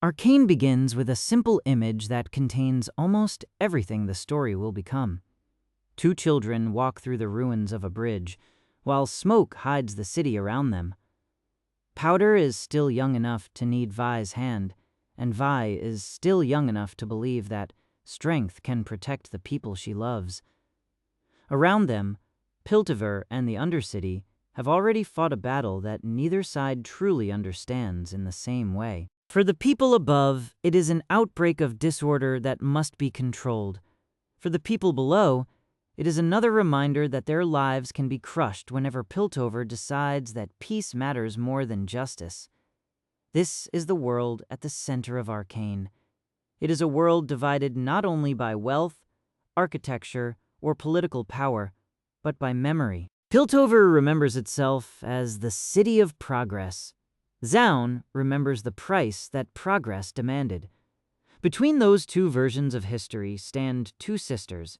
Arcane begins with a simple image that contains almost everything the story will become. Two children walk through the ruins of a bridge, while smoke hides the city around them. Powder is still young enough to need Vi's hand, and Vi is still young enough to believe that strength can protect the people she loves. Around them, Piltover and the Undercity have already fought a battle that neither side truly understands in the same way. For the people above, it is an outbreak of disorder that must be controlled. For the people below, it is another reminder that their lives can be crushed whenever Piltover decides that peace matters more than justice. This is the world at the center of Arcane. It is a world divided not only by wealth, architecture, or political power, but by memory. Piltover remembers itself as the city of progress. Zaun remembers the price that progress demanded. Between those two versions of history stand two sisters,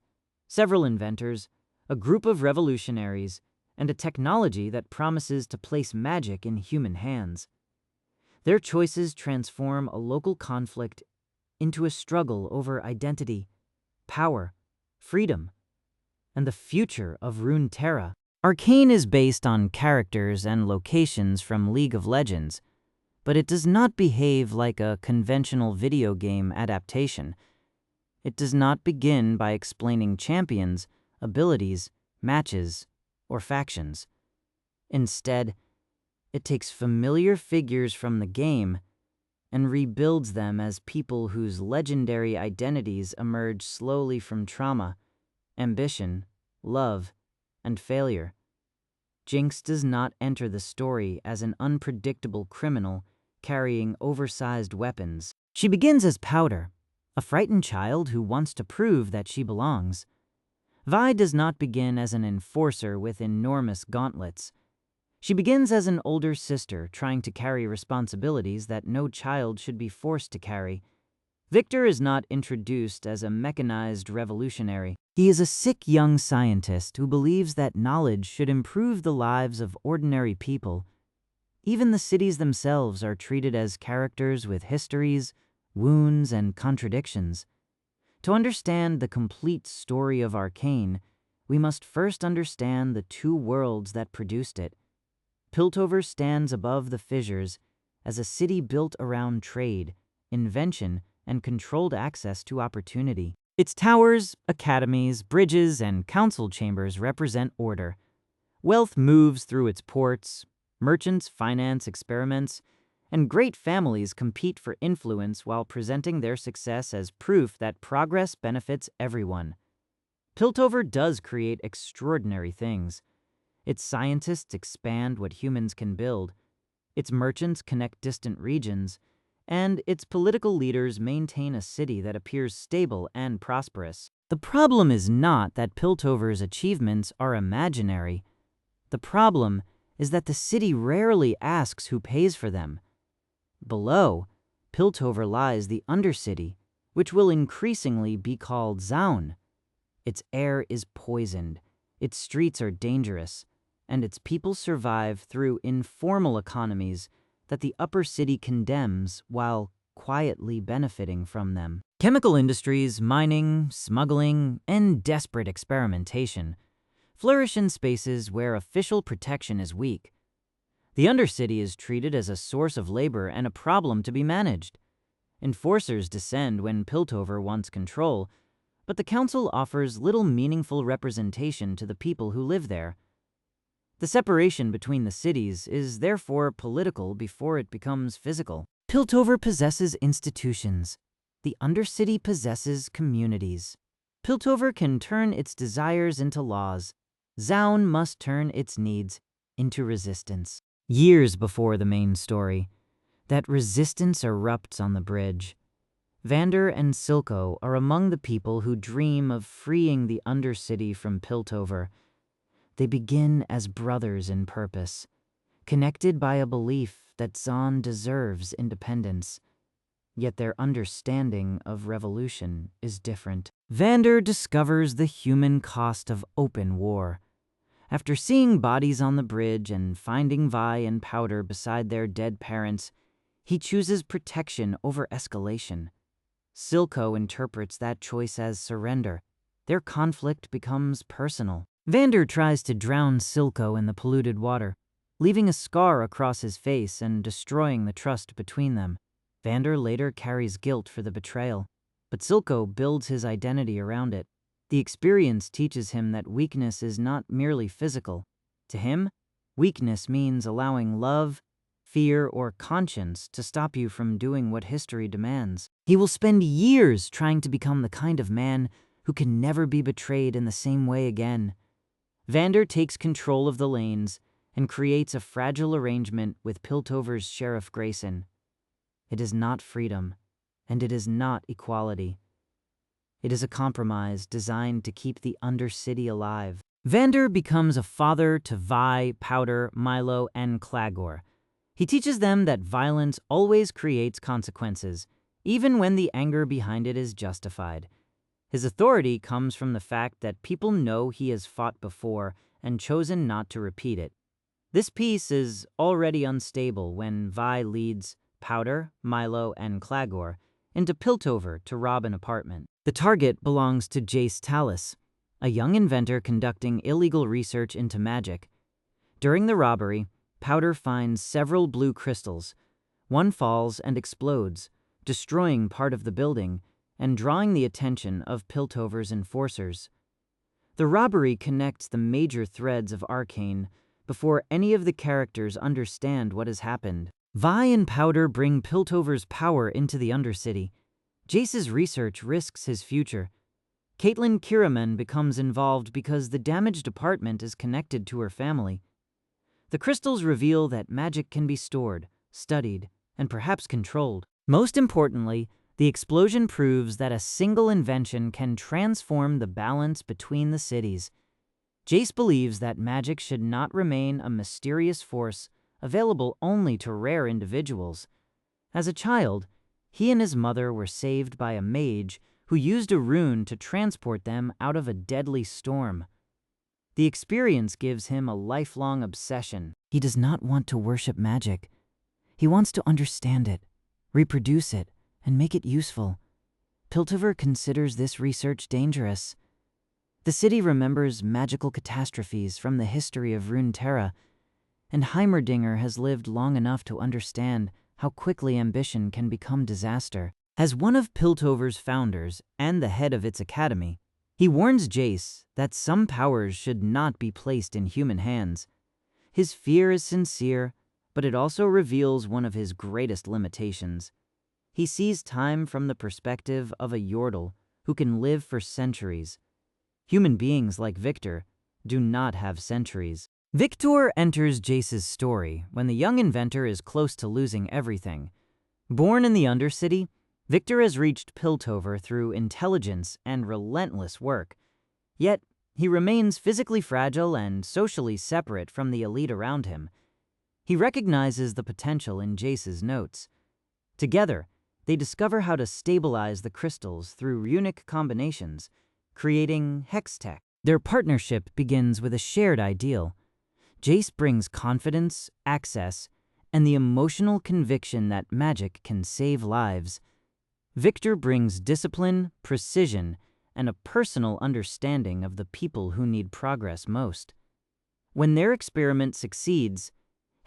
several inventors, a group of revolutionaries, and a technology that promises to place magic in human hands. Their choices transform a local conflict into a struggle over identity, power, freedom, and the future of Runeterra. Arcane is based on characters and locations from League of Legends, but it does not behave like a conventional video game adaptation. It does not begin by explaining champions, abilities, matches, or factions. Instead, it takes familiar figures from the game and rebuilds them as people whose legendary identities emerge slowly from trauma, ambition, love, and failure. Jinx does not enter the story as an unpredictable criminal carrying oversized weapons. She begins as Powder, a frightened child who wants to prove that she belongs. Vi does not begin as an enforcer with enormous gauntlets. She begins as an older sister trying to carry responsibilities that no child should be forced to carry. Viktor is not introduced as a mechanized revolutionary. He is a sick young scientist who believes that knowledge should improve the lives of ordinary people. Even the cities themselves are treated as characters with histories, wounds, and contradictions. To understand the complete story of Arcane, we must first understand the two worlds that produced it. Piltover stands above the fissures as a city built around trade, invention, and controlled access to opportunity. Its towers, academies, bridges, and council chambers represent order. Wealth moves through its ports, merchants finance experiments, and great families compete for influence while presenting their success as proof that progress benefits everyone. Piltover does create extraordinary things. Its scientists expand what humans can build, its merchants connect distant regions, and its political leaders maintain a city that appears stable and prosperous. The problem is not that Piltover's achievements are imaginary. The problem is that the city rarely asks who pays for them. Below, Piltover lies the Undercity, which will increasingly be called Zaun. Its air is poisoned, its streets are dangerous, and its people survive through informal economies that the upper city condemns while quietly benefiting from them. Chemical industries, mining, smuggling, and desperate experimentation flourish in spaces where official protection is weak. The Undercity is treated as a source of labor and a problem to be managed. Enforcers descend when Piltover wants control, but the council offers little meaningful representation to the people who live there. The separation between the cities is therefore political before it becomes physical. Piltover possesses institutions. The Undercity possesses communities. Piltover can turn its desires into laws. Zaun must turn its needs into resistance. Years before the main story, that resistance erupts on the bridge. Vander and Silco are among the people who dream of freeing the Undercity from Piltover. They begin as brothers in purpose, connected by a belief that Zaun deserves independence. Yet their understanding of revolution is different. Vander discovers the human cost of open war. After seeing bodies on the bridge and finding Vi and Powder beside their dead parents, He chooses protection over escalation. Silco interprets that choice as surrender. Their conflict becomes personal. Vander tries to drown Silco in the polluted water, leaving a scar across his face and destroying the trust between them. Vander later carries guilt for the betrayal, but Silco builds his identity around it. The experience teaches him that weakness is not merely physical. To him, weakness means allowing love, fear, or conscience to stop you from doing what history demands. He will spend years trying to become the kind of man who can never be betrayed in the same way again. Vander takes control of the lanes and creates a fragile arrangement with Piltover's Sheriff Grayson. It is not freedom, and it is not equality. It is a compromise designed to keep the Undercity alive. Vander becomes a father to Vi, Powder, Milo, and Claggor. He teaches them that violence always creates consequences, even when the anger behind it is justified. His authority comes from the fact that people know he has fought before and chosen not to repeat it. This piece is already unstable when Vi leads Powder, Milo, and Claggor into Piltover to rob an apartment. The target belongs to Jayce Tallis, a young inventor conducting illegal research into magic. During the robbery, Powder finds several blue crystals. One falls and explodes, destroying part of the building and drawing the attention of Piltover's enforcers. The robbery connects the major threads of Arcane before any of the characters understand what has happened. Vi and Powder bring Piltover's power into the Undercity. Jayce's research risks his future. Caitlyn Kiraman becomes involved because the damaged apartment is connected to her family. The crystals reveal that magic can be stored, studied, and perhaps controlled. Most importantly, the explosion proves that a single invention can transform the balance between the cities. Jayce believes that magic should not remain a mysterious force available only to rare individuals. As a child, he and his mother were saved by a mage who used a rune to transport them out of a deadly storm. The experience gives him a lifelong obsession. He does not want to worship magic. He wants to understand it, reproduce it, and make it useful. Piltover considers this research dangerous. The city remembers magical catastrophes from the history of Runeterra, and Heimerdinger has lived long enough to understand how quickly ambition can become disaster. As one of Piltover's founders and the head of its academy, he warns Jayce that some powers should not be placed in human hands. His fear is sincere, but it also reveals one of his greatest limitations. He sees time from the perspective of a Yordle who can live for centuries. Human beings like Viktor do not have centuries. Viktor enters Jayce's story when the young inventor is close to losing everything. Born in the Undercity, Viktor has reached Piltover through intelligence and relentless work. Yet, he remains physically fragile and socially separate from the elite around him. He recognizes the potential in Jayce's notes. Together, they discover how to stabilize the crystals through runic combinations, creating Hextech. Their partnership begins with a shared ideal. Jayce brings confidence, access, and the emotional conviction that magic can save lives. Viktor brings discipline, precision, and a personal understanding of the people who need progress most. When their experiment succeeds,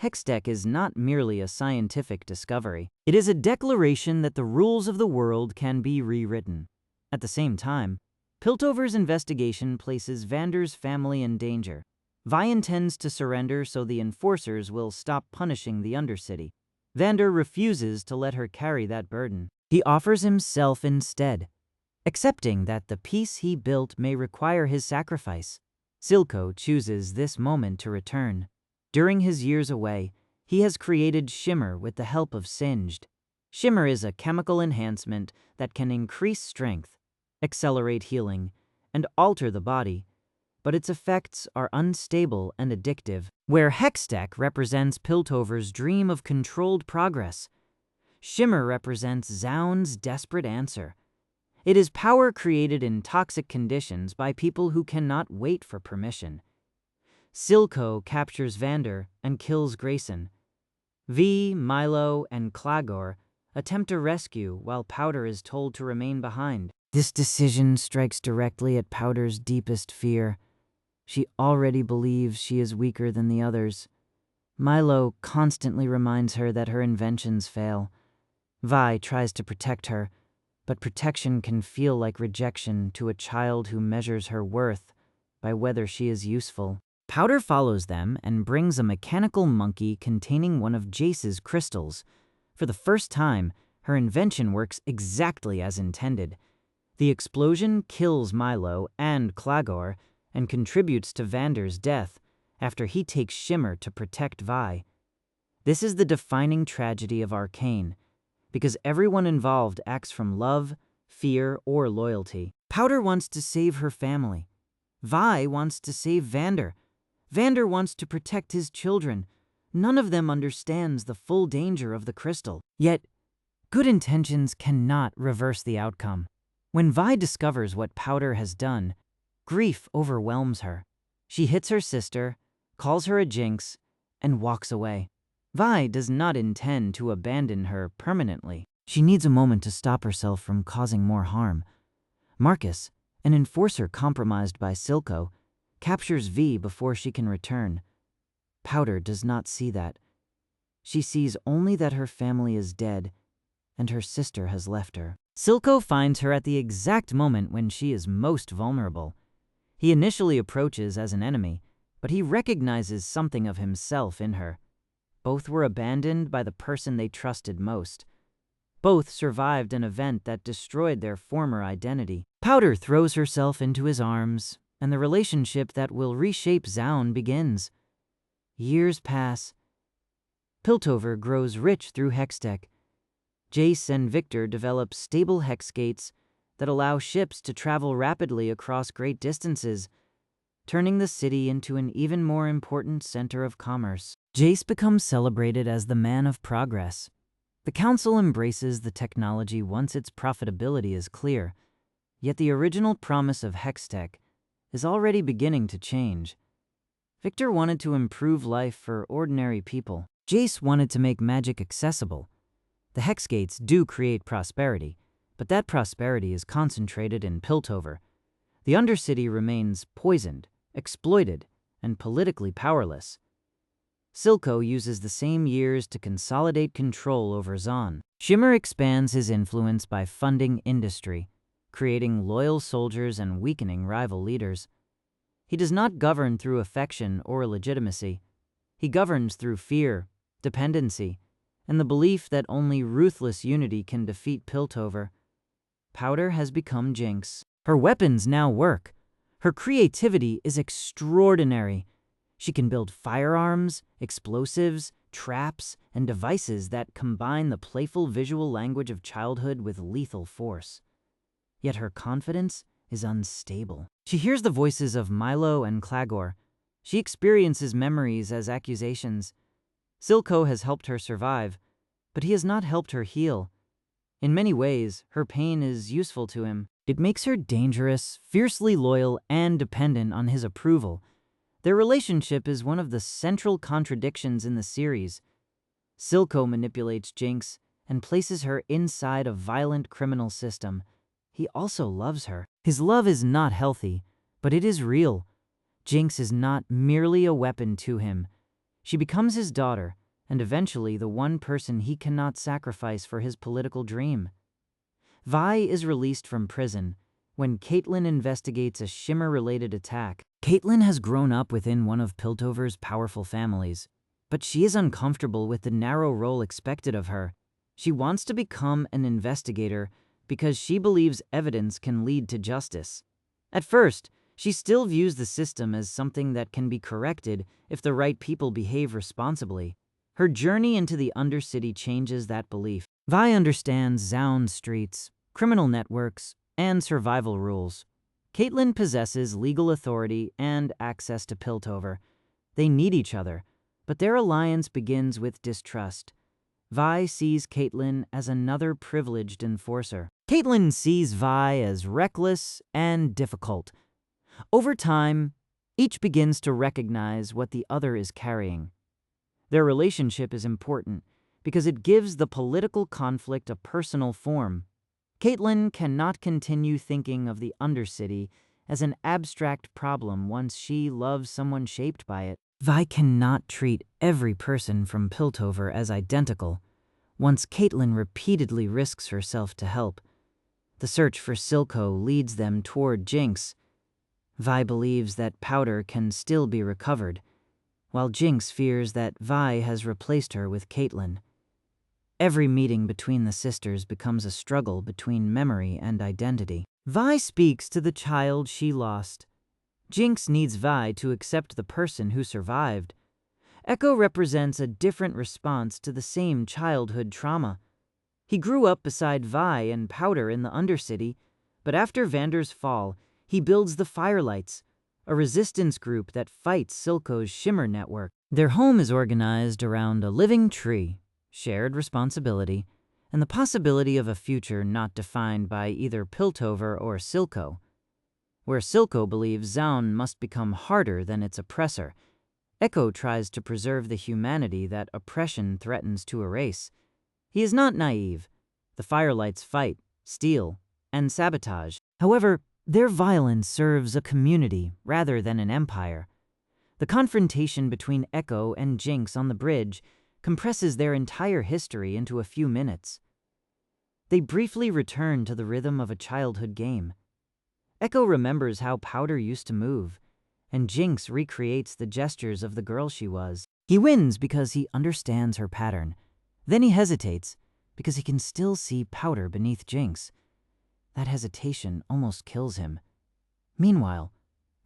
Hextech is not merely a scientific discovery. It is a declaration that the rules of the world can be rewritten. At the same time, Piltover's investigation places Vander's family in danger. Vi intends to surrender so the enforcers will stop punishing the Undercity. Vander refuses to let her carry that burden. He offers himself instead, accepting that the peace he built may require his sacrifice. Silco chooses this moment to return. During his years away, he has created Shimmer with the help of Singed. Shimmer is a chemical enhancement that can increase strength, accelerate healing, and alter the body, but its effects are unstable and addictive. Where Hextech represents Piltover's dream of controlled progress, Shimmer represents Zaun's desperate answer. It is power created in toxic conditions by people who cannot wait for permission. Silco captures Vander and kills Grayson. Vi, Milo, and Clagor attempt a rescue while Powder is told to remain behind. This decision strikes directly at Powder's deepest fear. She already believes she is weaker than the others. Milo constantly reminds her that her inventions fail. Vi tries to protect her, but protection can feel like rejection to a child who measures her worth by whether she is useful. Powder follows them and brings a mechanical monkey containing one of Jayce's crystals. For the first time, her invention works exactly as intended. The explosion kills Milo and Clagor and contributes to Vander's death after he takes Shimmer to protect Vi. This is the defining tragedy of Arcane, because everyone involved acts from love, fear, or loyalty. Powder wants to save her family. Vi wants to save Vander. Vander wants to protect his children. None of them understands the full danger of the crystal. Yet, good intentions cannot reverse the outcome. When Vi discovers what Powder has done, grief overwhelms her. She hits her sister, calls her a Jinx, and walks away. Vi does not intend to abandon her permanently. She needs a moment to stop herself from causing more harm. Marcus, an enforcer compromised by Silco, captures Vi before she can return. Powder does not see that. She sees only that her family is dead and her sister has left her. Silco finds her at the exact moment when she is most vulnerable. He initially approaches as an enemy, but he recognizes something of himself in her. Both were abandoned by the person they trusted most. Both survived an event that destroyed their former identity. Powder throws herself into his arms, and the relationship that will reshape Zaun begins. Years pass. Piltover grows rich through Hextech. Jayce and Viktor develop stable hex gates that allow ships to travel rapidly across great distances, turning the city into an even more important center of commerce. Jayce becomes celebrated as the man of progress. The council embraces the technology once its profitability is clear, yet the original promise of Hextech is already beginning to change. Viktor wanted to improve life for ordinary people. Jayce wanted to make magic accessible. The hex gates do create prosperity, but that prosperity is concentrated in Piltover. The Undercity remains poisoned, exploited, and politically powerless. Silco uses the same years to consolidate control over Zaun. Shimmer expands his influence by funding industry, creating loyal soldiers and weakening rival leaders. He does not govern through affection or legitimacy. He governs through fear, dependency, and the belief that only ruthless unity can defeat Piltover. Powder has become Jinx. Her weapons now work. Her creativity is extraordinary. She can build firearms, explosives, traps, and devices that combine the playful visual language of childhood with lethal force. Yet her confidence is unstable. She hears the voices of Milo and Clagor. She experiences memories as accusations. Silco has helped her survive, but he has not helped her heal. In many ways, her pain is useful to him. It makes her dangerous, fiercely loyal, and dependent on his approval. Their relationship is one of the central contradictions in the series. Silco manipulates Jinx and places her inside a violent criminal system. He also loves her. His love is not healthy, but it is real. Jinx is not merely a weapon to him. She becomes his daughter, and eventually the one person he cannot sacrifice for his political dream. Vi is released from prison when Caitlyn investigates a Shimmer-related attack. Caitlyn has grown up within one of Piltover's powerful families, but she is uncomfortable with the narrow role expected of her. She wants to become an investigator because she believes evidence can lead to justice. At first, she still views the system as something that can be corrected if the right people behave responsibly. Her journey into the Undercity changes that belief. Vi understands Zaun streets, criminal networks, and survival rules. Caitlyn possesses legal authority and access to Piltover. They need each other, but their alliance begins with distrust. Vi sees Caitlyn as another privileged enforcer. Caitlyn sees Vi as reckless and difficult. Over time, each begins to recognize what the other is carrying. Their relationship is important because it gives the political conflict a personal form. Caitlyn cannot continue thinking of the Undercity as an abstract problem once she loves someone shaped by it. Vi cannot treat every person from Piltover as identical, once Caitlyn repeatedly risks herself to help. The search for Silco leads them toward Jinx. Vi believes that Powder can still be recovered, while Jinx fears that Vi has replaced her with Caitlyn. Every meeting between the sisters becomes a struggle between memory and identity. Vi speaks to the child she lost. Jinx needs Vi to accept the person who survived. Ekko represents a different response to the same childhood trauma. He grew up beside Vi and Powder in the Undercity, but after Vander's fall, he builds the Firelights, a resistance group that fights Silco's Shimmer network. Their home is organized around a living tree, shared responsibility, and the possibility of a future not defined by either Piltover or Silco. Where Silco believes Zaun must become harder than its oppressor, Ekko tries to preserve the humanity that oppression threatens to erase. He is not naive. The Firelights fight, steal, and sabotage. However, their violence serves a community rather than an empire. The confrontation between Ekko and Jinx on the bridge compresses their entire history into a few minutes. They briefly return to the rhythm of a childhood game. Ekko remembers how Powder used to move, and Jinx recreates the gestures of the girl she was. He wins because he understands her pattern. Then he hesitates because he can still see Powder beneath Jinx. That hesitation almost kills him. Meanwhile,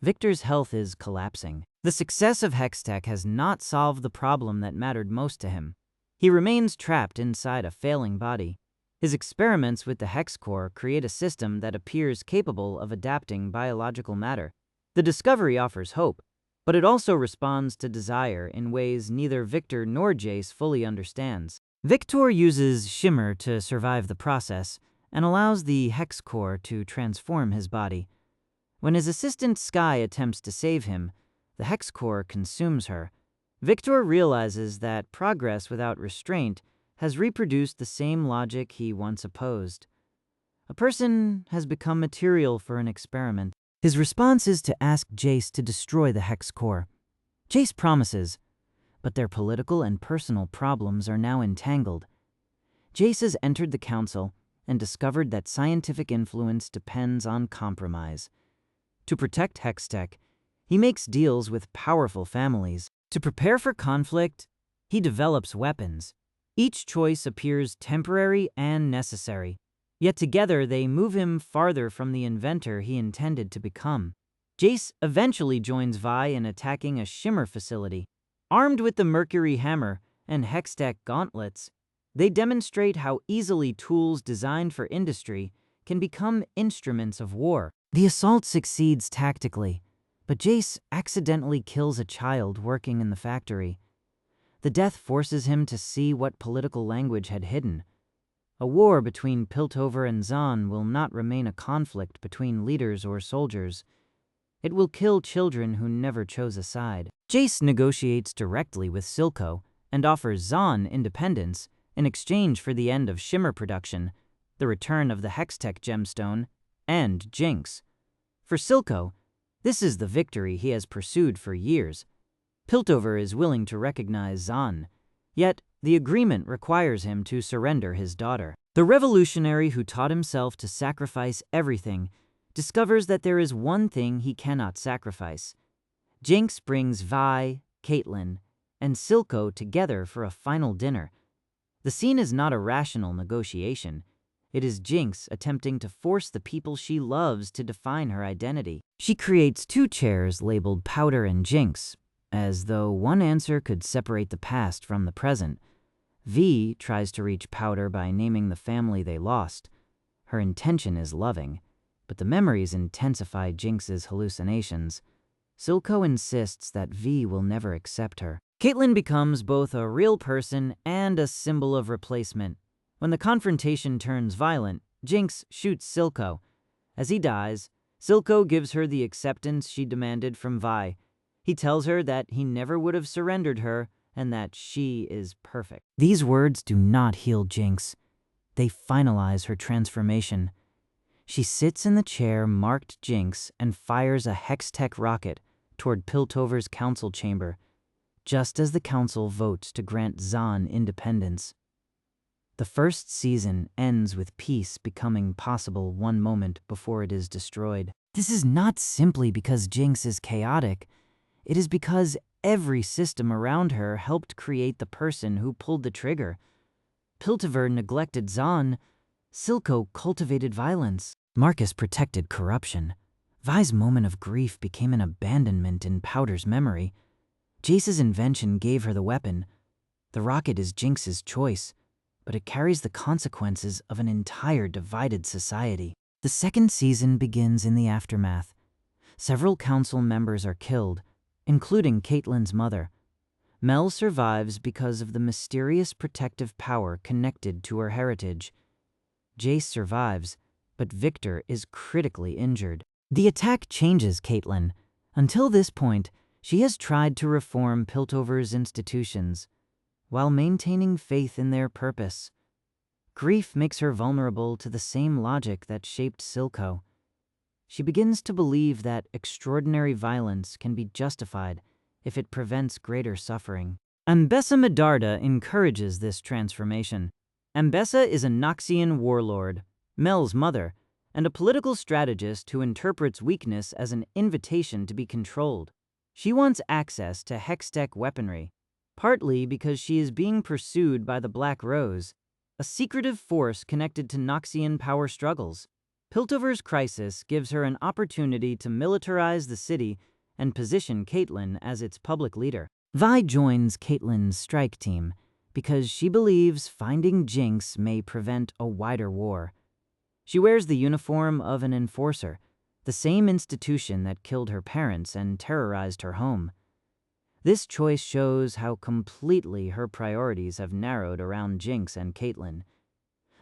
Viktor's health is collapsing. The success of Hextech has not solved the problem that mattered most to him. He remains trapped inside a failing body. His experiments with the Hex Core create a system that appears capable of adapting biological matter. The discovery offers hope, but it also responds to desire in ways neither Viktor nor Jayce fully understands. Viktor uses Shimmer to survive the process and allows the Hex Core to transform his body. When his assistant Sky attempts to save him, the Hex Core consumes her. Viktor realizes that progress without restraint has reproduced the same logic he once opposed. A person has become material for an experiment. His response is to ask Jayce to destroy the Hex Core. Jayce promises, but their political and personal problems are now entangled. Jayce has entered the council and discovered that scientific influence depends on compromise. To protect Hextech, he makes deals with powerful families. To prepare for conflict, he develops weapons. Each choice appears temporary and necessary, yet together they move him farther from the inventor he intended to become. Jayce eventually joins Vi in attacking a Shimmer facility. Armed with the Mercury Hammer and Hextech gauntlets, they demonstrate how easily tools designed for industry can become instruments of war. The assault succeeds tactically, but Jayce accidentally kills a child working in the factory. The death forces him to see what political language had hidden. A war between Piltover and Zaun will not remain a conflict between leaders or soldiers. It will kill children who never chose a side. Jayce negotiates directly with Silco and offers Zaun independence in exchange for the end of Shimmer production, the return of the Hextech gemstone, and Jinx. For Silco, this is the victory he has pursued for years. Piltover is willing to recognize Zaun, yet the agreement requires him to surrender his daughter. The revolutionary who taught himself to sacrifice everything discovers that there is one thing he cannot sacrifice. Jinx brings Vi, Caitlyn, and Silco together for a final dinner. The scene is not a rational negotiation. It is Jinx attempting to force the people she loves to define her identity. She creates two chairs labeled Powder and Jinx, as though one answer could separate the past from the present. Vi tries to reach Powder by naming the family they lost. Her intention is loving, but the memories intensify Jinx's hallucinations. Silco insists that Vi will never accept her. Caitlyn becomes both a real person and a symbol of replacement. When the confrontation turns violent, Jinx shoots Silco. As he dies, Silco gives her the acceptance she demanded from Vi. He tells her that he never would have surrendered her and that she is perfect. These words do not heal Jinx. They finalize her transformation. She sits in the chair marked Jinx and fires a Hextech rocket toward Piltover's council chamber, just as the council votes to grant Zaun independence. The first season ends with peace becoming possible one moment before it is destroyed. This is not simply because Jinx is chaotic. It is because every system around her helped create the person who pulled the trigger. Piltover neglected Zaun. Silco cultivated violence. Marcus protected corruption. Vi's moment of grief became an abandonment in Powder's memory. Jayce's invention gave her the weapon. The rocket is Jinx's choice, but it carries the consequences of an entire divided society. The second season begins in the aftermath. Several council members are killed, including Caitlyn's mother. Mel survives because of the mysterious protective power connected to her heritage. Jayce survives, but Viktor is critically injured. The attack changes Caitlyn. Until this point, she has tried to reform Piltover's institutions while maintaining faith in their purpose. Grief makes her vulnerable to the same logic that shaped Silco. She begins to believe that extraordinary violence can be justified if it prevents greater suffering. Ambessa Medarda encourages this transformation. Ambessa is a Noxian warlord, Mel's mother, and a political strategist who interprets weakness as an invitation to be controlled. She wants access to Hextech weaponry, partly because she is being pursued by the Black Rose, a secretive force connected to Noxian power struggles. Piltover's crisis gives her an opportunity to militarize the city and position Caitlyn as its public leader. Vi joins Caitlyn's strike team because she believes finding Jinx may prevent a wider war. She wears the uniform of an enforcer, the same institution that killed her parents and terrorized her home. This choice shows how completely her priorities have narrowed around Jinx and Caitlyn.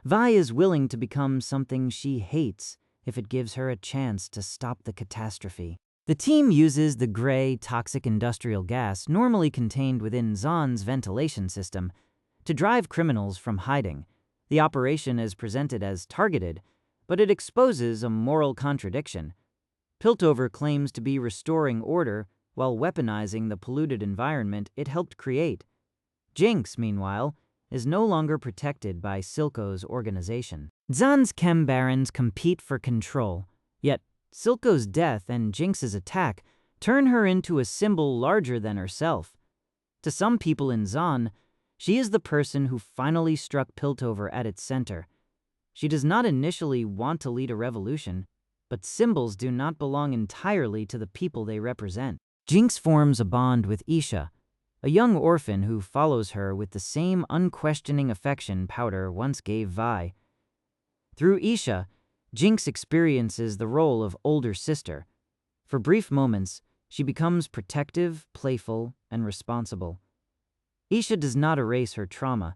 Vi is willing to become something she hates if it gives her a chance to stop the catastrophe. The team uses the gray, toxic industrial gas normally contained within Zaun's ventilation system to drive criminals from hiding. The operation is presented as targeted, but it exposes a moral contradiction. Piltover claims to be restoring order while weaponizing the polluted environment it helped create. Jinx, meanwhile, is no longer protected by Silco's organization. Zaun's chem barons compete for control, yet Silco's death and Jinx's attack turn her into a symbol larger than herself. To some people in Zaun, she is the person who finally struck Piltover at its center. She does not initially want to lead a revolution, but symbols do not belong entirely to the people they represent. Jinx forms a bond with Isha, a young orphan who follows her with the same unquestioning affection Powder once gave Vi. Through Isha, Jinx experiences the role of older sister. For brief moments, she becomes protective, playful, and responsible. Isha does not erase her trauma,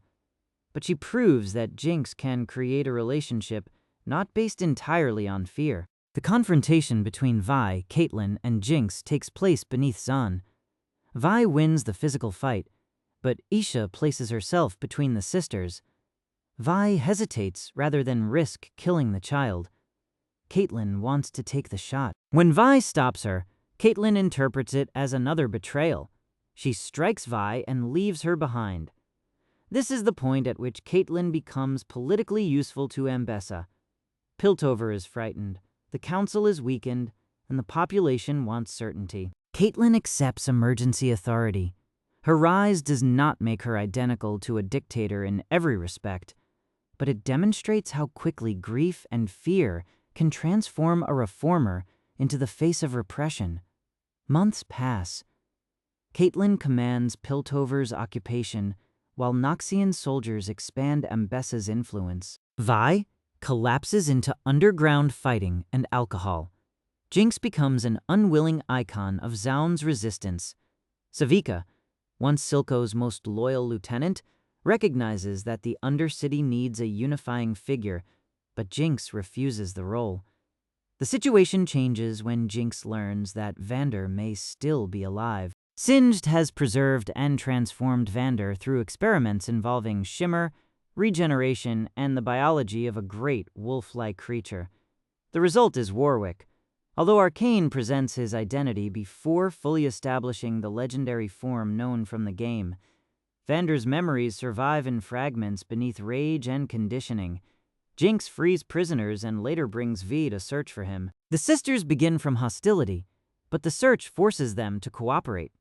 but she proves that Jinx can create a relationship not based entirely on fear. The confrontation between Vi, Caitlyn, and Jinx takes place beneath Zaun. Vi wins the physical fight, but Isha places herself between the sisters. Vi hesitates rather than risk killing the child. Caitlyn wants to take the shot. When Vi stops her, Caitlyn interprets it as another betrayal. She strikes Vi and leaves her behind. This is the point at which Caitlyn becomes politically useful to Ambessa. Piltover is frightened, the council is weakened, and the population wants certainty. Caitlyn accepts emergency authority. Her rise does not make her identical to a dictator in every respect, but it demonstrates how quickly grief and fear can transform a reformer into the face of repression. Months pass. Caitlyn commands Piltover's occupation, while Noxian soldiers expand Ambessa's influence. Vi collapses into underground fighting and alcohol. Jinx becomes an unwilling icon of Zaun's resistance. Savika, once Silco's most loyal lieutenant, recognizes that the Undercity needs a unifying figure, but Jinx refuses the role. The situation changes when Jinx learns that Vander may still be alive. Singed has preserved and transformed Vander through experiments involving shimmer, regeneration, and the biology of a great wolf-like creature. The result is Warwick. Although Arcane presents his identity before fully establishing the legendary form known from the game, Vander's memories survive in fragments beneath rage and conditioning. Jinx frees prisoners and later brings V to search for him. The sisters begin from hostility, but the search forces them to cooperate.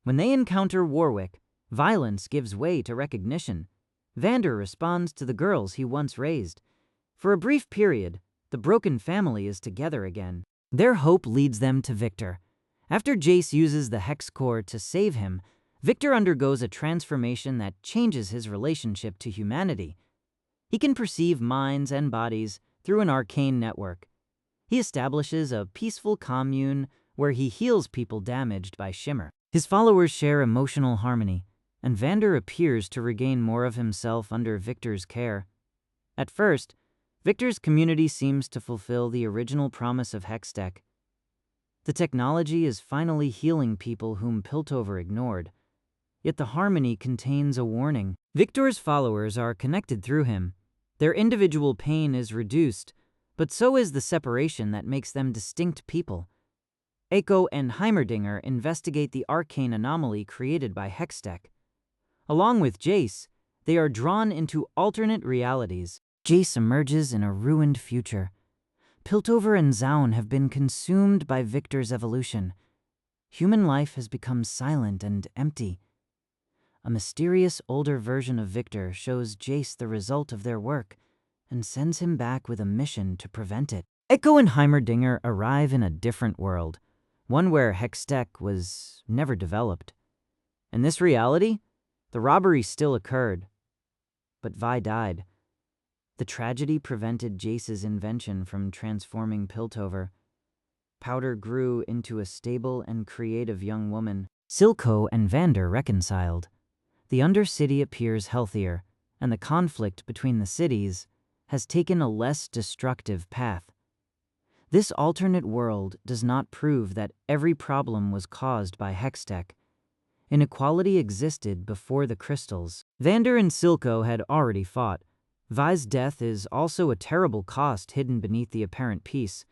When they encounter Warwick, violence gives way to recognition. Vander responds to the girls he once raised. For a brief period, the broken family is together again. Their hope leads them to Viktor. After Jayce uses the Hex Core to save him, Viktor undergoes a transformation that changes his relationship to humanity. He can perceive minds and bodies through an arcane network. He establishes a peaceful commune where he heals people damaged by shimmer. His followers share emotional harmony, and Vander appears to regain more of himself under Viktor's care. At first, Viktor's community seems to fulfill the original promise of Hextech. The technology is finally healing people whom Piltover ignored, yet the harmony contains a warning. Viktor's followers are connected through him. Their individual pain is reduced, but so is the separation that makes them distinct people. Ekko and Heimerdinger investigate the arcane anomaly created by Hextech. Along with Jayce, they are drawn into alternate realities. Jayce emerges in a ruined future. Piltover and Zaun have been consumed by Viktor's evolution. Human life has become silent and empty. A mysterious older version of Viktor shows Jayce the result of their work and sends him back with a mission to prevent it. Ekko and Heimerdinger arrive in a different world, one where Hextech was never developed. In this reality, the robbery still occurred, but Vi died. The tragedy prevented Jayce's invention from transforming Piltover. Powder grew into a stable and creative young woman. Silco and Vander reconciled. The Undercity appears healthier, and the conflict between the cities has taken a less destructive path. This alternate world does not prove that every problem was caused by Hextech. Inequality existed before the crystals. Vander and Silco had already fought. Vi's death is also a terrible cost hidden beneath the apparent peace.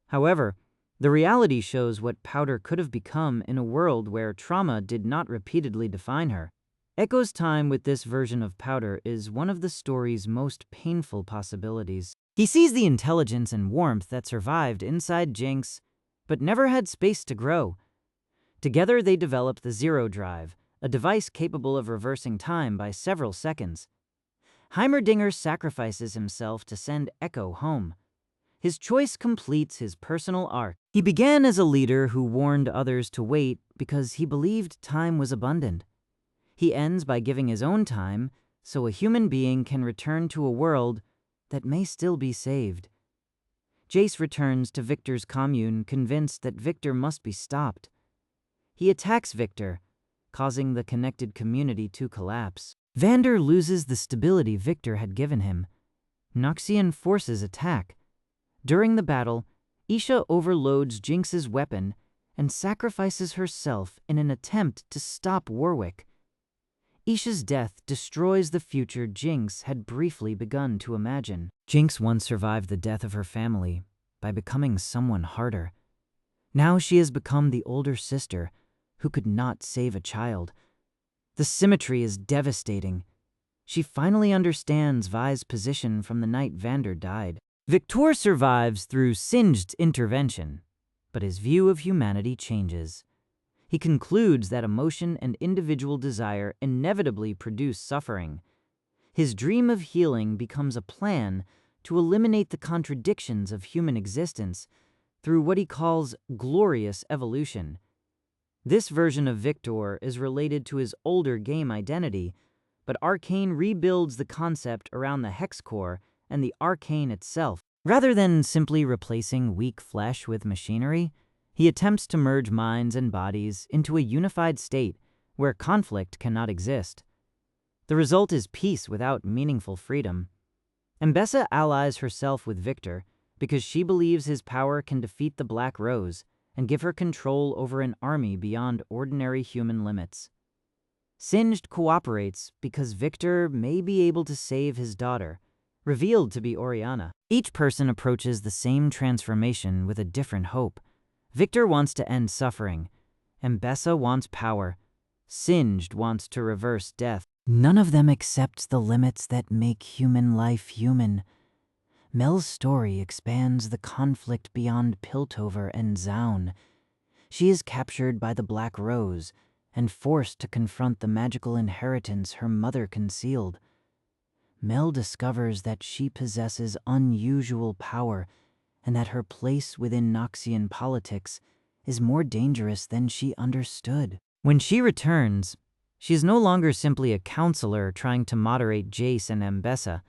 However, the reality shows what Powder could have become in a world where trauma did not repeatedly define her. Ekko's time with this version of Powder is one of the story's most painful possibilities. He sees the intelligence and warmth that survived inside Jinx, but never had space to grow. Together they developed the Zero Drive, a device capable of reversing time by several seconds. Heimerdinger sacrifices himself to send Ekko home. His choice completes his personal arc. He began as a leader who warned others to wait because he believed time was abundant. He ends by giving his own time so a human being can return to a world that may still be saved. Jayce returns to Viktor's commune, convinced that Viktor must be stopped. He attacks Viktor, causing the connected community to collapse. Vander loses the stability Viktor had given him. Noxian forces attack. During the battle, Isha overloads Jinx's weapon and sacrifices herself in an attempt to stop Warwick. Isha's death destroys the future Jinx had briefly begun to imagine. Jinx once survived the death of her family by becoming someone harder. Now she has become the older sister who could not save a child. The symmetry is devastating. She finally understands Vi's position from the night Vander died. Viktor survives through Singed's intervention, but his view of humanity changes. He concludes that emotion and individual desire inevitably produce suffering. His dream of healing becomes a plan to eliminate the contradictions of human existence through what he calls glorious evolution. This version of Viktor is related to his older game identity, but Arcane rebuilds the concept around the Hex Core and the Arcane itself. Rather than simply replacing weak flesh with machinery, he attempts to merge minds and bodies into a unified state where conflict cannot exist. The result is peace without meaningful freedom. Mbessa allies herself with Viktor because she believes his power can defeat the Black Rose and give her control over an army beyond ordinary human limits. Singed cooperates because Viktor may be able to save his daughter, revealed to be Oriana. Each person approaches the same transformation with a different hope. Viktor wants to end suffering. Mbessa wants power. Singed wants to reverse death. None of them accepts the limits that make human life human. Mel's story expands the conflict beyond Piltover and Zaun. She is captured by the Black Rose and forced to confront the magical inheritance her mother concealed. Mel discovers that she possesses unusual power and that her place within Noxian politics is more dangerous than she understood. When she returns, she is no longer simply a counselor trying to moderate Jayce and Mbessa.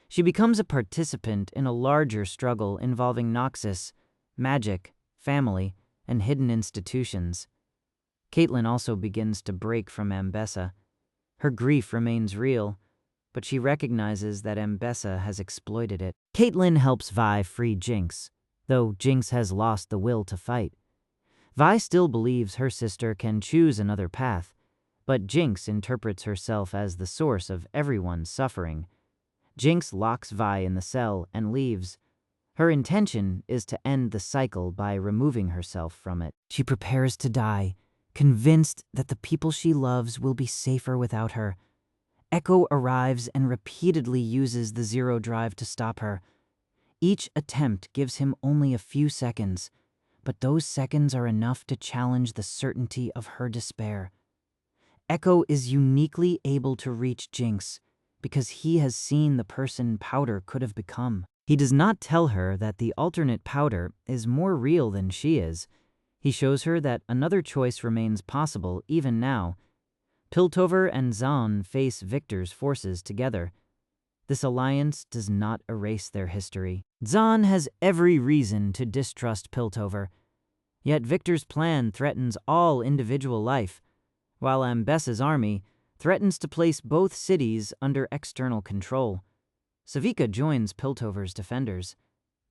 She becomes a participant in a larger struggle involving Noxus, magic, family, and hidden institutions. Caitlyn also begins to break from Mbessa. Her grief remains real, but she recognizes that Mbessa has exploited it. Caitlyn helps Vi free Jinx, though Jinx has lost the will to fight. Vi still believes her sister can choose another path, but Jinx interprets herself as the source of everyone's suffering. Jinx locks Vi in the cell and leaves. Her intention is to end the cycle by removing herself from it. She prepares to die, convinced that the people she loves will be safer without her. Ekko arrives and repeatedly uses the Zero Drive to stop her. Each attempt gives him only a few seconds, but those seconds are enough to challenge the certainty of her despair. Ekko is uniquely able to reach Jinx because he has seen the person Powder could have become. He does not tell her that the alternate Powder is more real than she is. He shows her that another choice remains possible even now. Piltover and Zaun face Viktor's forces together. This alliance does not erase their history. Zaun has every reason to distrust Piltover, yet Viktor's plan threatens all individual life, while Mbessa's army threatens to place both cities under external control. Savika joins Piltover's defenders.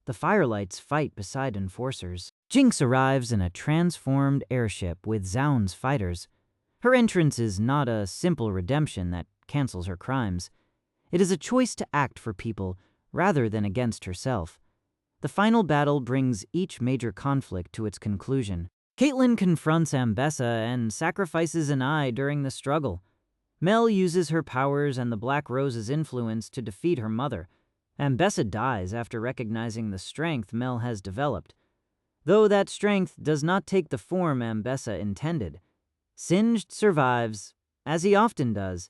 The Firelights fight beside enforcers. Jinx arrives in a transformed airship with Zaun's fighters. Her entrance is not a simple redemption that cancels her crimes. It is a choice to act for people rather than against herself. The final battle brings each major conflict to its conclusion. Caitlyn confronts Mbessa and sacrifices an eye during the struggle. Mel uses her powers and the Black Rose's influence to defeat her mother. Mbessa dies after recognizing the strength Mel has developed, though that strength does not take the form Mbessa intended. Singed survives, as he often does,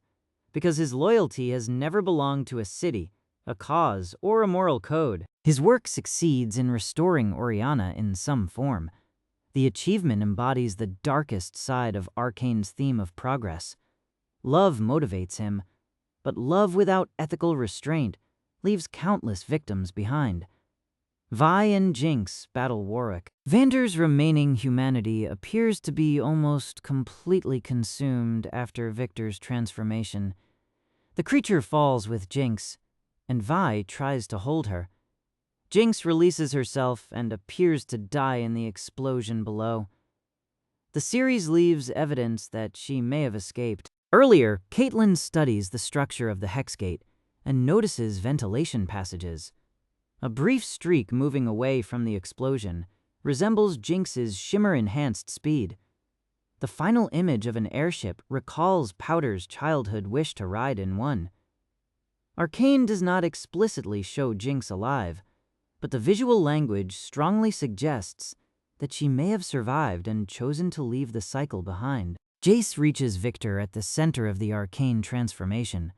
because his loyalty has never belonged to a city, a cause, or a moral code. His work succeeds in restoring Oriana in some form. The achievement embodies the darkest side of Arcane's theme of progress. Love motivates him, but love without ethical restraint leaves countless victims behind. Vi and Jinx battle Warwick. Vander's remaining humanity appears to be almost completely consumed after Viktor's transformation. The creature falls with Jinx, and Vi tries to hold her. Jinx releases herself and appears to die in the explosion below. The series leaves evidence that she may have escaped. Earlier, Caitlyn studies the structure of the Hexgate and notices ventilation passages. A brief streak moving away from the explosion resembles Jinx's shimmer-enhanced speed. The final image of an airship recalls Powder's childhood wish to ride in one. Arcane does not explicitly show Jinx alive, but the visual language strongly suggests that she may have survived and chosen to leave the cycle behind. Jayce reaches Viktor at the center of the Arcane transformation.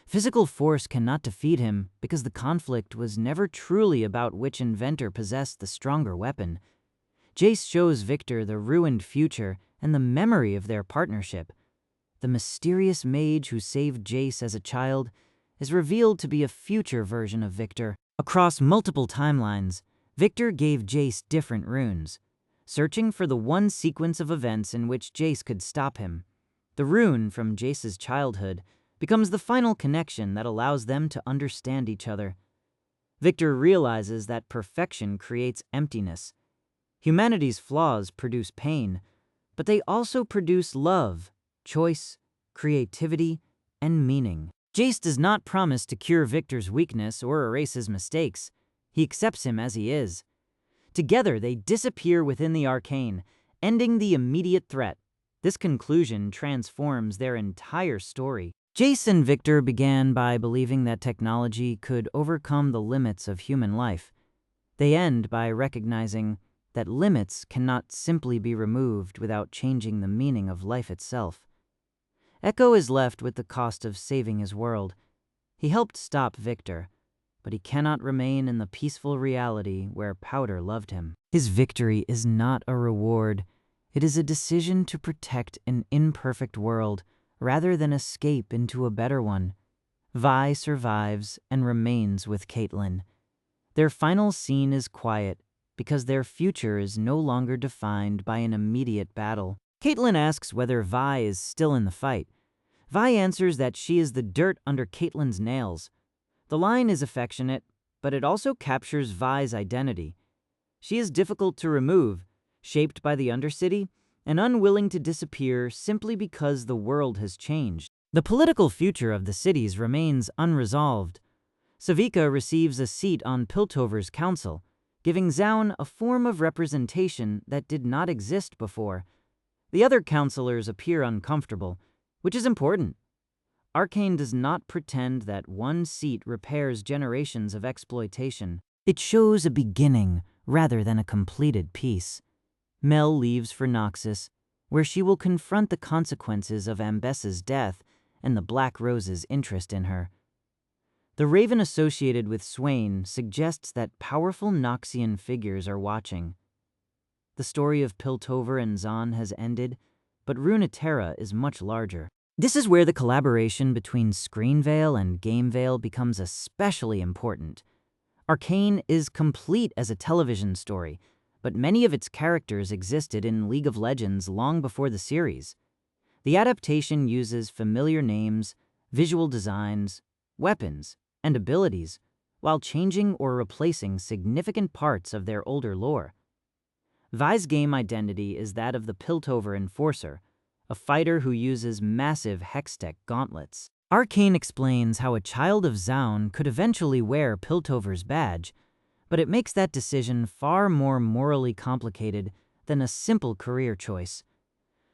Physical force cannot defeat him because the conflict was never truly about which inventor possessed the stronger weapon. Jayce shows Viktor the ruined future and the memory of their partnership. The mysterious mage who saved Jayce as a child is revealed to be a future version of Viktor. Across multiple timelines, Viktor gave Jayce different runes, searching for the one sequence of events in which Jayce could stop him. The rune from Jayce's childhood becomes the final connection that allows them to understand each other. Viktor realizes that perfection creates emptiness. Humanity's flaws produce pain, but they also produce love, choice, creativity, and meaning. Jayce does not promise to cure Viktor's weakness or erase his mistakes. He accepts him as he is. Together, they disappear within the Arcane, ending the immediate threat. This conclusion transforms their entire story. Jayce and Viktor began by believing that technology could overcome the limits of human life. They end by recognizing that limits cannot simply be removed without changing the meaning of life itself. Ekko is left with the cost of saving his world. He helped stop Viktor, but he cannot remain in the peaceful reality where Powder loved him. His victory is not a reward. It is a decision to protect an imperfect world rather than escape into a better one. Vi survives and remains with Caitlyn. Their final scene is quiet because their future is no longer defined by an immediate battle. Caitlyn asks whether Vi is still in the fight. Vi answers that she is the dirt under Caitlyn's nails. The line is affectionate, but it also captures Vi's identity. She is difficult to remove, shaped by the Undercity, and unwilling to disappear simply because the world has changed. The political future of the cities remains unresolved. Savika receives a seat on Piltover's council, giving Zaun a form of representation that did not exist before. The other councillors appear uncomfortable, which is important. Arcane does not pretend that one seat repairs generations of exploitation. It shows a beginning rather than a completed piece. Mel leaves for Noxus, where she will confront the consequences of Ambessa's death and the Black Rose's interest in her. The raven associated with Swain suggests that powerful Noxian figures are watching. The story of Piltover and Zaun has ended, but Runeterra is much larger. This is where the collaboration between Screenveil and Gameveil becomes especially important. Arcane is complete as a television story, but many of its characters existed in League of Legends long before the series. The adaptation uses familiar names, visual designs, weapons, and abilities, while changing or replacing significant parts of their older lore. Vi's game identity is that of the Piltover Enforcer, a fighter who uses massive Hextech gauntlets. Arcane explains how a child of Zaun could eventually wear Piltover's badge, but it makes that decision far more morally complicated than a simple career choice.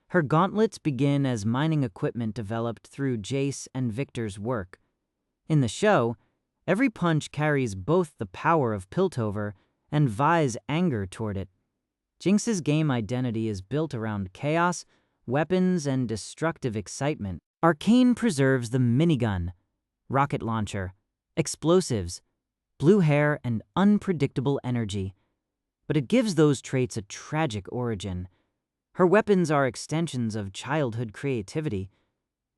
Her gauntlets begin as mining equipment developed through Jayce and Viktor's work. In the show, every punch carries both the power of Piltover and Vi's anger toward it. Jinx's game identity is built around chaos, weapons, and destructive excitement. Arcane preserves the minigun, rocket launcher, explosives, blue hair, and unpredictable energy. But it gives those traits a tragic origin. Her weapons are extensions of childhood creativity.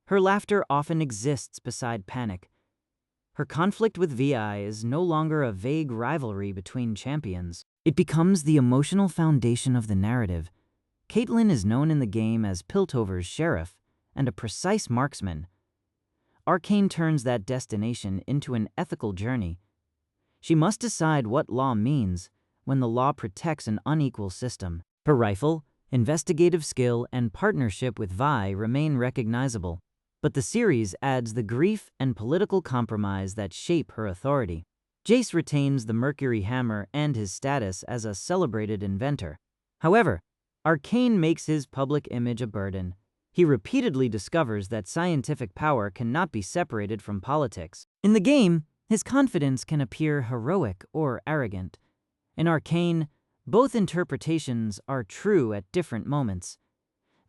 Her laughter often exists beside panic. Her conflict with Vi is no longer a vague rivalry between champions. It becomes the emotional foundation of the narrative. Caitlyn is known in the game as Piltover's sheriff and a precise marksman. Arcane turns that destination into an ethical journey. She must decide what law means when the law protects an unequal system. Her rifle, investigative skill, and partnership with Vi remain recognizable, but the series adds the grief and political compromise that shape her authority. Jayce retains the Mercury Hammer and his status as a celebrated inventor. However, Arcane makes his public image a burden. He repeatedly discovers that scientific power cannot be separated from politics. In the game, his confidence can appear heroic or arrogant. In Arcane, both interpretations are true at different moments.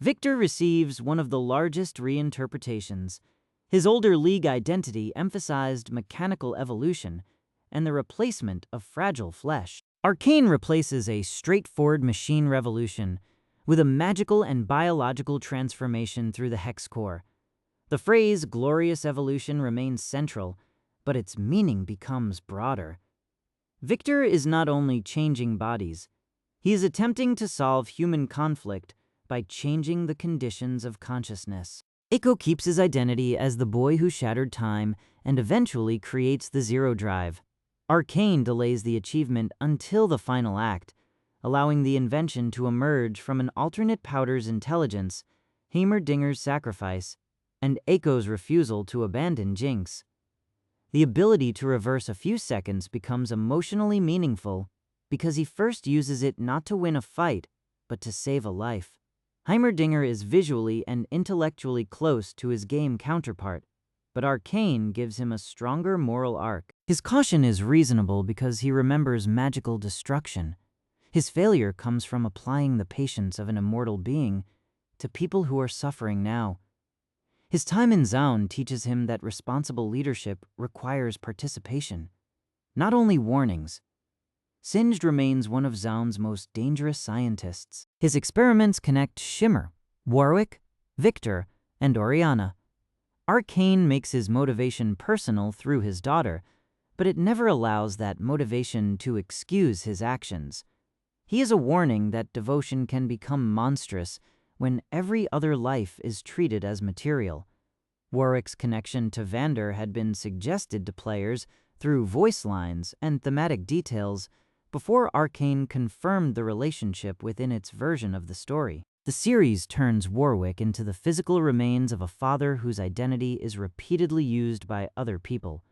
Viktor receives one of the largest reinterpretations. His older League identity emphasized mechanical evolution and the replacement of fragile flesh. Arcane replaces a straightforward machine revolution with a magical and biological transformation through the Hex core. The phrase glorious evolution remains central, but its meaning becomes broader. Viktor is not only changing bodies, he is attempting to solve human conflict by changing the conditions of consciousness. Ekko keeps his identity as the boy who shattered time and eventually creates the Zero Drive. Arcane delays the achievement until the final act, allowing the invention to emerge from an alternate powder's intelligence, Heimerdinger's sacrifice, and Ekko's refusal to abandon Jinx. The ability to reverse a few seconds becomes emotionally meaningful because he first uses it not to win a fight, but to save a life. Heimerdinger is visually and intellectually close to his game counterpart, but Arcane gives him a stronger moral arc. His caution is reasonable because he remembers magical destruction. His failure comes from applying the patience of an immortal being to people who are suffering now. His time in Zaun teaches him that responsible leadership requires participation, not only warnings. Singed remains one of Zaun's most dangerous scientists. His experiments connect Shimmer, Warwick, Viktor, and Oriana. Arcane makes his motivation personal through his daughter, but it never allows that motivation to excuse his actions. He is a warning that devotion can become monstrous when every other life is treated as material. Warwick's connection to Vander had been suggested to players through voice lines and thematic details before Arcane confirmed the relationship within its version of the story. The series turns Warwick into the physical remains of a father whose identity is repeatedly used by other people.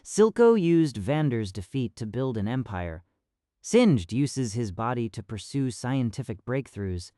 Silco used Vander's defeat to build an empire. Singed uses his body to pursue scientific breakthroughs.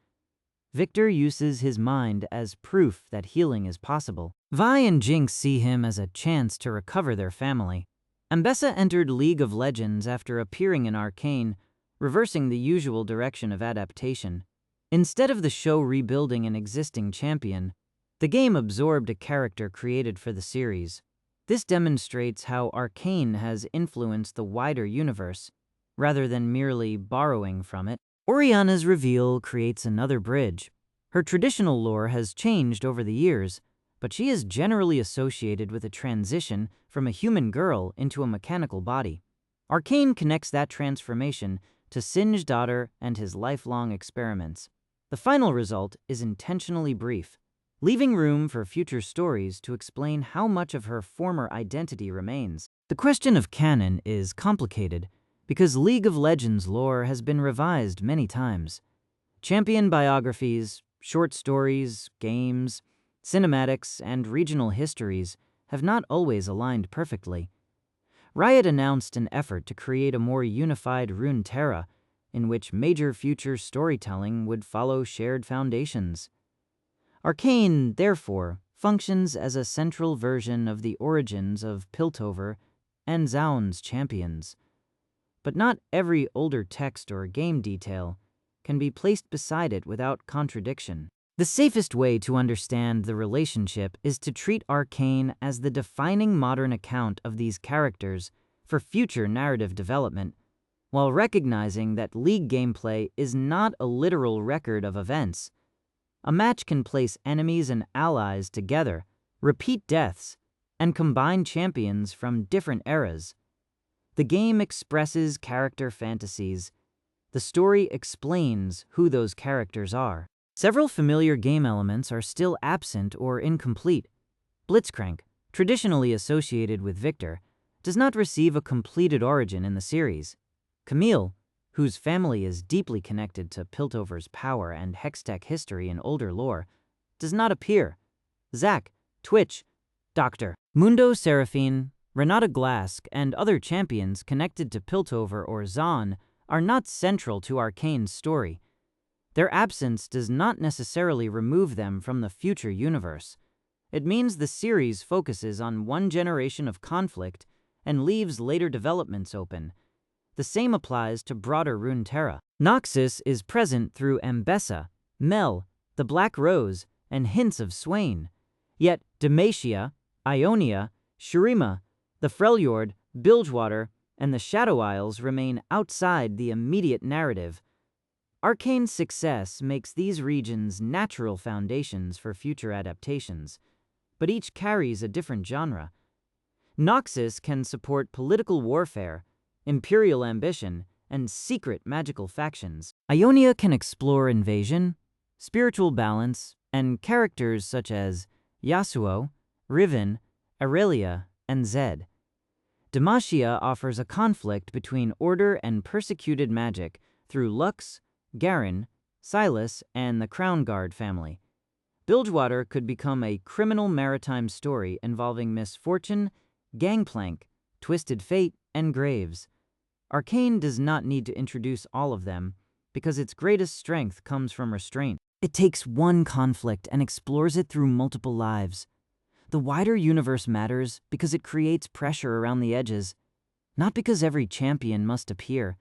Viktor uses his mind as proof that healing is possible. Vi and Jinx see him as a chance to recover their family. Ambessa entered League of Legends after appearing in Arcane, reversing the usual direction of adaptation. Instead of the show rebuilding an existing champion, the game absorbed a character created for the series. This demonstrates how Arcane has influenced the wider universe, rather than merely borrowing from it. Oriana's reveal creates another bridge. Her traditional lore has changed over the years, but she is generally associated with a transition from a human girl into a mechanical body. Arcane connects that transformation to Singed's daughter and his lifelong experiments. The final result is intentionally brief, leaving room for future stories to explain how much of her former identity remains. The question of canon is complicated because League of Legends lore has been revised many times. Champion biographies, short stories, games, cinematics, and regional histories have not always aligned perfectly. Riot announced an effort to create a more unified Runeterra, in which major future storytelling would follow shared foundations. Arcane, therefore, functions as a central version of the origins of Piltover and Zaun's champions. But not every older text or game detail can be placed beside it without contradiction. The safest way to understand the relationship is to treat Arcane as the defining modern account of these characters for future narrative development, while recognizing that League gameplay is not a literal record of events. A match can place enemies and allies together, repeat deaths, and combine champions from different eras. The game expresses character fantasies. The story explains who those characters are. Several familiar game elements are still absent or incomplete. Blitzcrank, traditionally associated with Viktor, does not receive a completed origin in the series. Camille, whose family is deeply connected to Piltover's power and Hextech history in older lore, does not appear. Zac, Twitch, Dr. Mundo Seraphine, Renata Glask, and other champions connected to Piltover or Zaun are not central to Arcane's story. Their absence does not necessarily remove them from the future universe. It means the series focuses on one generation of conflict and leaves later developments open. The same applies to broader Runeterra. Noxus is present through Ambessa, Mel, the Black Rose, and hints of Swain. Yet Demacia, Ionia, Shurima, the Freljord, Bilgewater, and the Shadow Isles remain outside the immediate narrative. Arcane's success makes these regions natural foundations for future adaptations, but each carries a different genre. Noxus can support political warfare, imperial ambition, and secret magical factions. Ionia can explore invasion, spiritual balance, and characters such as Yasuo, Riven, Aurelia, and Zed. Demacia offers a conflict between order and persecuted magic through Lux, Garen, Silas, and the Crown Guard family. Bilgewater could become a criminal maritime story involving misfortune, gangplank, twisted fate, and graves. Arcane does not need to introduce all of them, because its greatest strength comes from restraint. It takes one conflict and explores it through multiple lives. The wider universe matters because it creates pressure around the edges, not because every champion must appear.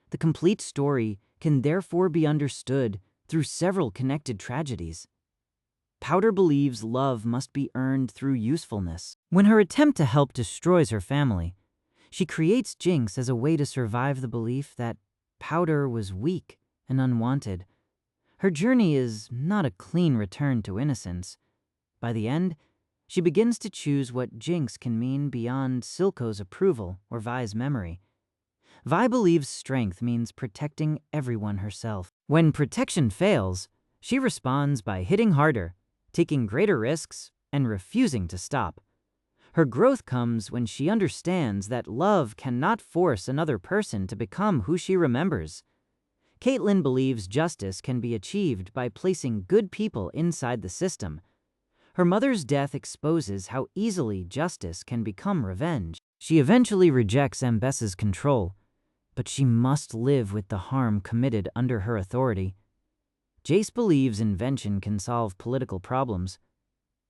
The complete story can therefore be understood through several connected tragedies. Powder believes love must be earned through usefulness. When her attempt to help destroys her family, she creates Jinx as a way to survive the belief that Powder was weak and unwanted. Her journey is not a clean return to innocence. By the end, she begins to choose what Jinx can mean beyond Silco's approval or Vi's memory. Vi believes strength means protecting everyone herself. When protection fails, she responds by hitting harder, taking greater risks, and refusing to stop. Her growth comes when she understands that love cannot force another person to become who she remembers. Caitlyn believes justice can be achieved by placing good people inside the system. Her mother's death exposes how easily justice can become revenge. She eventually rejects Ambessa's control, but she must live with the harm committed under her authority. Jayce believes invention can solve political problems.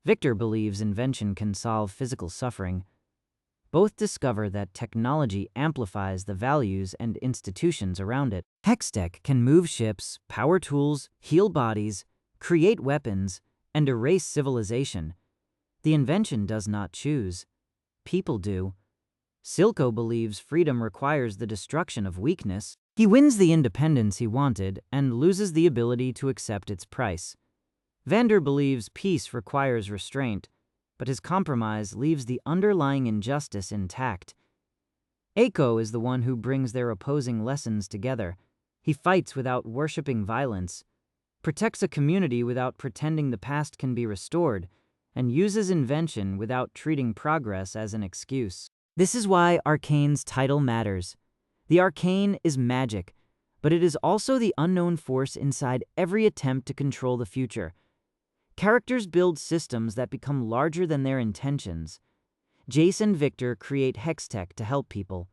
Viktor believes invention can solve physical suffering. Both discover that technology amplifies the values and institutions around it. Hextech can move ships, power tools, heal bodies, create weapons, and erase civilization. The invention does not choose. People do. Silco believes freedom requires the destruction of weakness. He wins the independence he wanted and loses the ability to accept its price. Vander believes peace requires restraint, but his compromise leaves the underlying injustice intact. Ekko is the one who brings their opposing lessons together. He fights without worshipping violence, protects a community without pretending the past can be restored, and uses invention without treating progress as an excuse. This is why Arcane's title matters. The arcane is magic, but it is also the unknown force inside every attempt to control the future. Characters build systems that become larger than their intentions. Jayce and Viktor create Hextech to help people,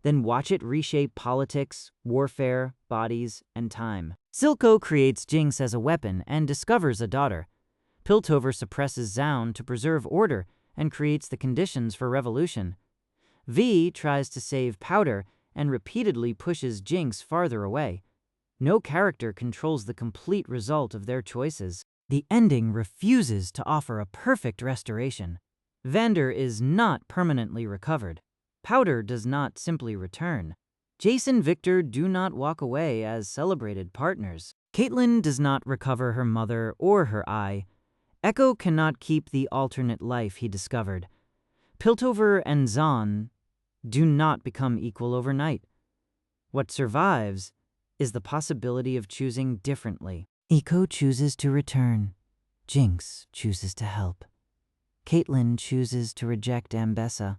then watch it reshape politics, warfare, bodies, and time. Silco creates Jinx as a weapon and discovers a daughter. Piltover suppresses Zaun to preserve order and creates the conditions for revolution. Vi tries to save Powder and repeatedly pushes Jinx farther away. No character controls the complete result of their choices. The ending refuses to offer a perfect restoration. Vander is not permanently recovered. Powder does not simply return. Jayce and Viktor do not walk away as celebrated partners. Caitlyn does not recover her mother or her eye. Ekko cannot keep the alternate life he discovered. Piltover and Zaun do not become equal overnight. What survives is the possibility of choosing differently. Ekko chooses to return. Jinx chooses to help. Caitlyn chooses to reject Ambessa.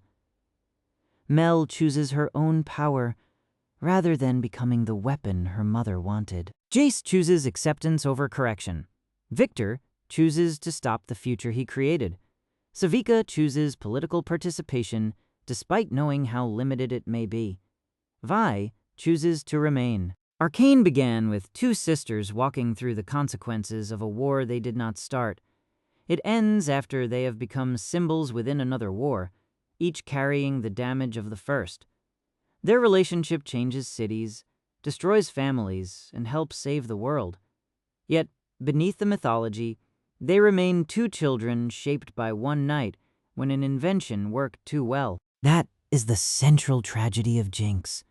Mel chooses her own power rather than becoming the weapon her mother wanted. Jayce chooses acceptance over correction. Viktor chooses to stop the future he created. Savika chooses political participation despite knowing how limited it may be. Vi chooses to remain. Arcane began with two sisters walking through the consequences of a war they did not start. It ends after they have become symbols within another war, each carrying the damage of the first. Their relationship changes cities, destroys families, and helps save the world. Yet, beneath the mythology, they remain two children shaped by one night when an invention worked too well. That is the central tragedy of Jinx.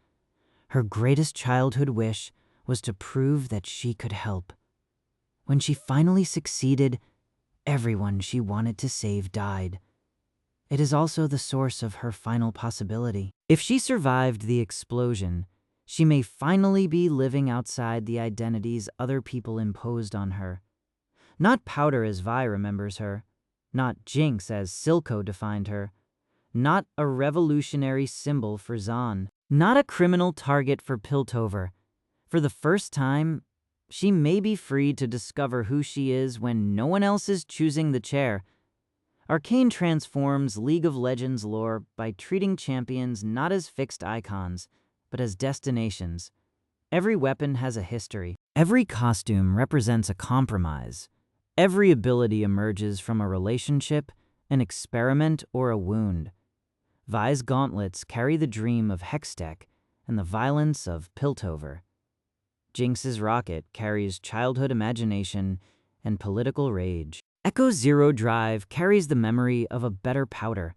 Her greatest childhood wish was to prove that she could help. When she finally succeeded, everyone she wanted to save died. It is also the source of her final possibility. If she survived the explosion, she may finally be living outside the identities other people imposed on her. Not Powder as Vi remembers her, not Jinx as Silco defined her, not a revolutionary symbol for Zaun, not a criminal target for Piltover. For the first time, she may be free to discover who she is when no one else is choosing the chair. Arcane transforms League of Legends lore by treating champions not as fixed icons, but as destinations. Every weapon has a history. Every costume represents a compromise. Every ability emerges from a relationship, an experiment, or a wound. Vi's gauntlets carry the dream of Hextech and the violence of Piltover. Jinx's rocket carries childhood imagination and political rage. Ekko's zero drive carries the memory of a better powder.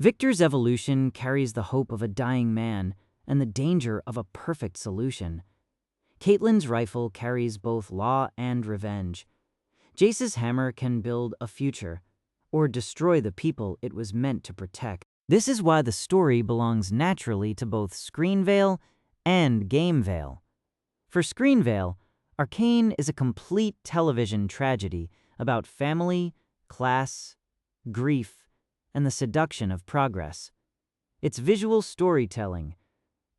Viktor's evolution carries the hope of a dying man and the danger of a perfect solution. Caitlyn's rifle carries both law and revenge. Jayce's hammer can build a future, or destroy the people it was meant to protect. This is why the story belongs naturally to both Screen Veil and Game Veil. For Screen Veil, Arcane is a complete television tragedy about family, class, grief, and the seduction of progress. It's visual storytelling,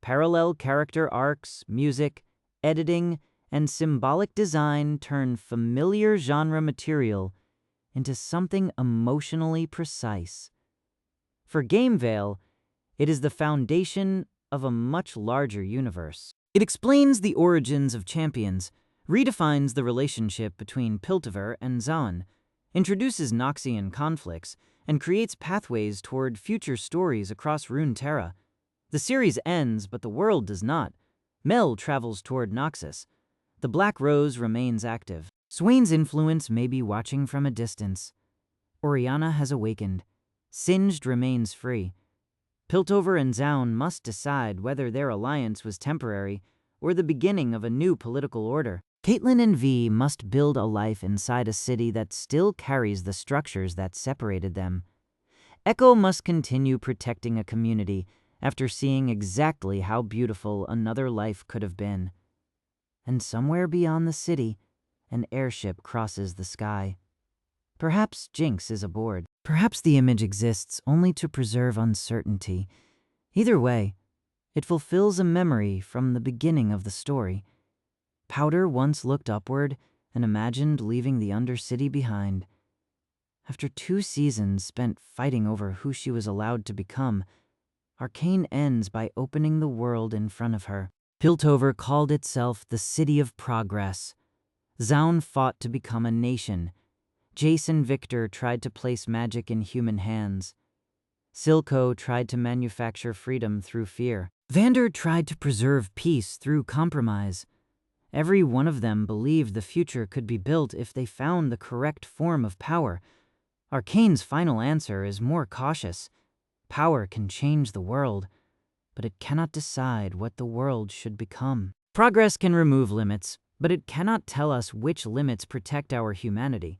parallel character arcs, music, editing, and symbolic design turn familiar genre material into something emotionally precise. For Game Veil, it is the foundation of a much larger universe. It explains the origins of champions, redefines the relationship between Piltover and Zaun, introduces Noxian conflicts, and creates pathways toward future stories across Runeterra. The series ends, but the world does not. Mel travels toward Noxus. The Black Rose remains active. Swain's influence may be watching from a distance. Oriana has awakened. Singed remains free. Piltover and Zaun must decide whether their alliance was temporary or the beginning of a new political order. Caitlyn and Vi must build a life inside a city that still carries the structures that separated them. Ekko must continue protecting a community after seeing exactly how beautiful another life could have been. And somewhere beyond the city, an airship crosses the sky. Perhaps Jinx is aboard. Perhaps the image exists only to preserve uncertainty. Either way, it fulfills a memory from the beginning of the story. Powder once looked upward and imagined leaving the Undercity behind. After 2 seasons spent fighting over who she was allowed to become, Arcane ends by opening the world in front of her. Piltover called itself the City of Progress. Zaun fought to become a nation. Jayce and Viktor tried to place magic in human hands. Silco tried to manufacture freedom through fear. Vander tried to preserve peace through compromise. Every one of them believed the future could be built if they found the correct form of power. Arcane's final answer is more cautious. Power can change the world, but it cannot decide what the world should become. Progress can remove limits, but it cannot tell us which limits protect our humanity.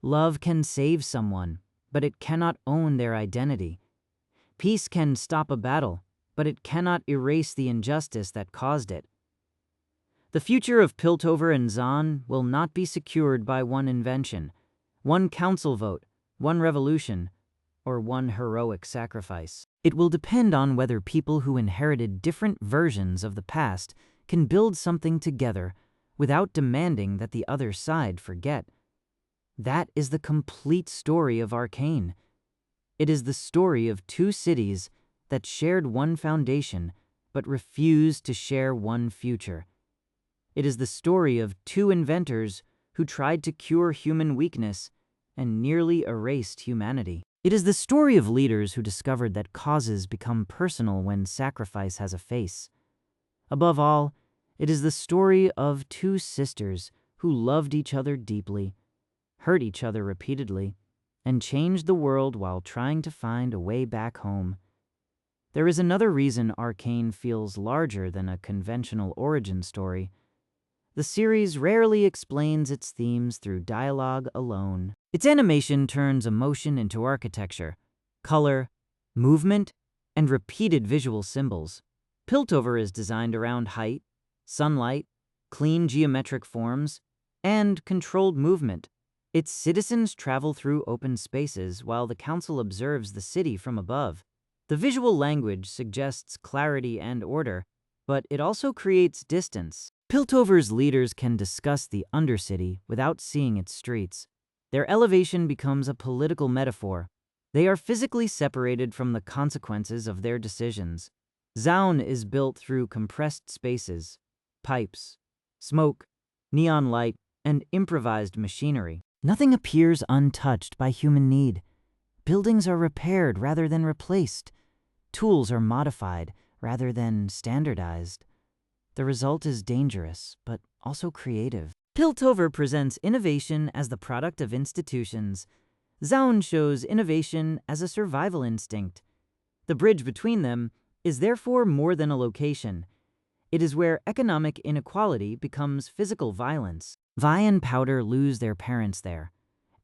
Love can save someone, but it cannot own their identity. Peace can stop a battle, but it cannot erase the injustice that caused it. The future of Piltover and Zaun will not be secured by one invention, one council vote, one revolution, or one heroic sacrifice. It will depend on whether people who inherited different versions of the past can build something together without demanding that the other side forget. That is the complete story of Arcane. It is the story of 2 cities that shared one foundation but refused to share one future. It is the story of 2 inventors who tried to cure human weakness and nearly erased humanity. It is the story of leaders who discovered that causes become personal when sacrifice has a face. Above all, it is the story of 2 sisters who loved each other deeply, hurt each other repeatedly, and changed the world while trying to find a way back home. There is another reason Arcane feels larger than a conventional origin story. The series rarely explains its themes through dialogue alone. Its animation turns emotion into architecture, color, movement, and repeated visual symbols. Piltover is designed around height, sunlight, clean geometric forms, and controlled movement. Its citizens travel through open spaces while the council observes the city from above. The visual language suggests clarity and order, but it also creates distance. Piltover's leaders can discuss the Undercity without seeing its streets. Their elevation becomes a political metaphor. They are physically separated from the consequences of their decisions. Zaun is built through compressed spaces, pipes, smoke, neon light, and improvised machinery. Nothing appears untouched by human need. Buildings are repaired rather than replaced. Tools are modified rather than standardized. The result is dangerous, but also creative. Piltover presents innovation as the product of institutions. Zaun shows innovation as a survival instinct. The bridge between them is therefore more than a location. It is where economic inequality becomes physical violence. Vi and Powder lose their parents there.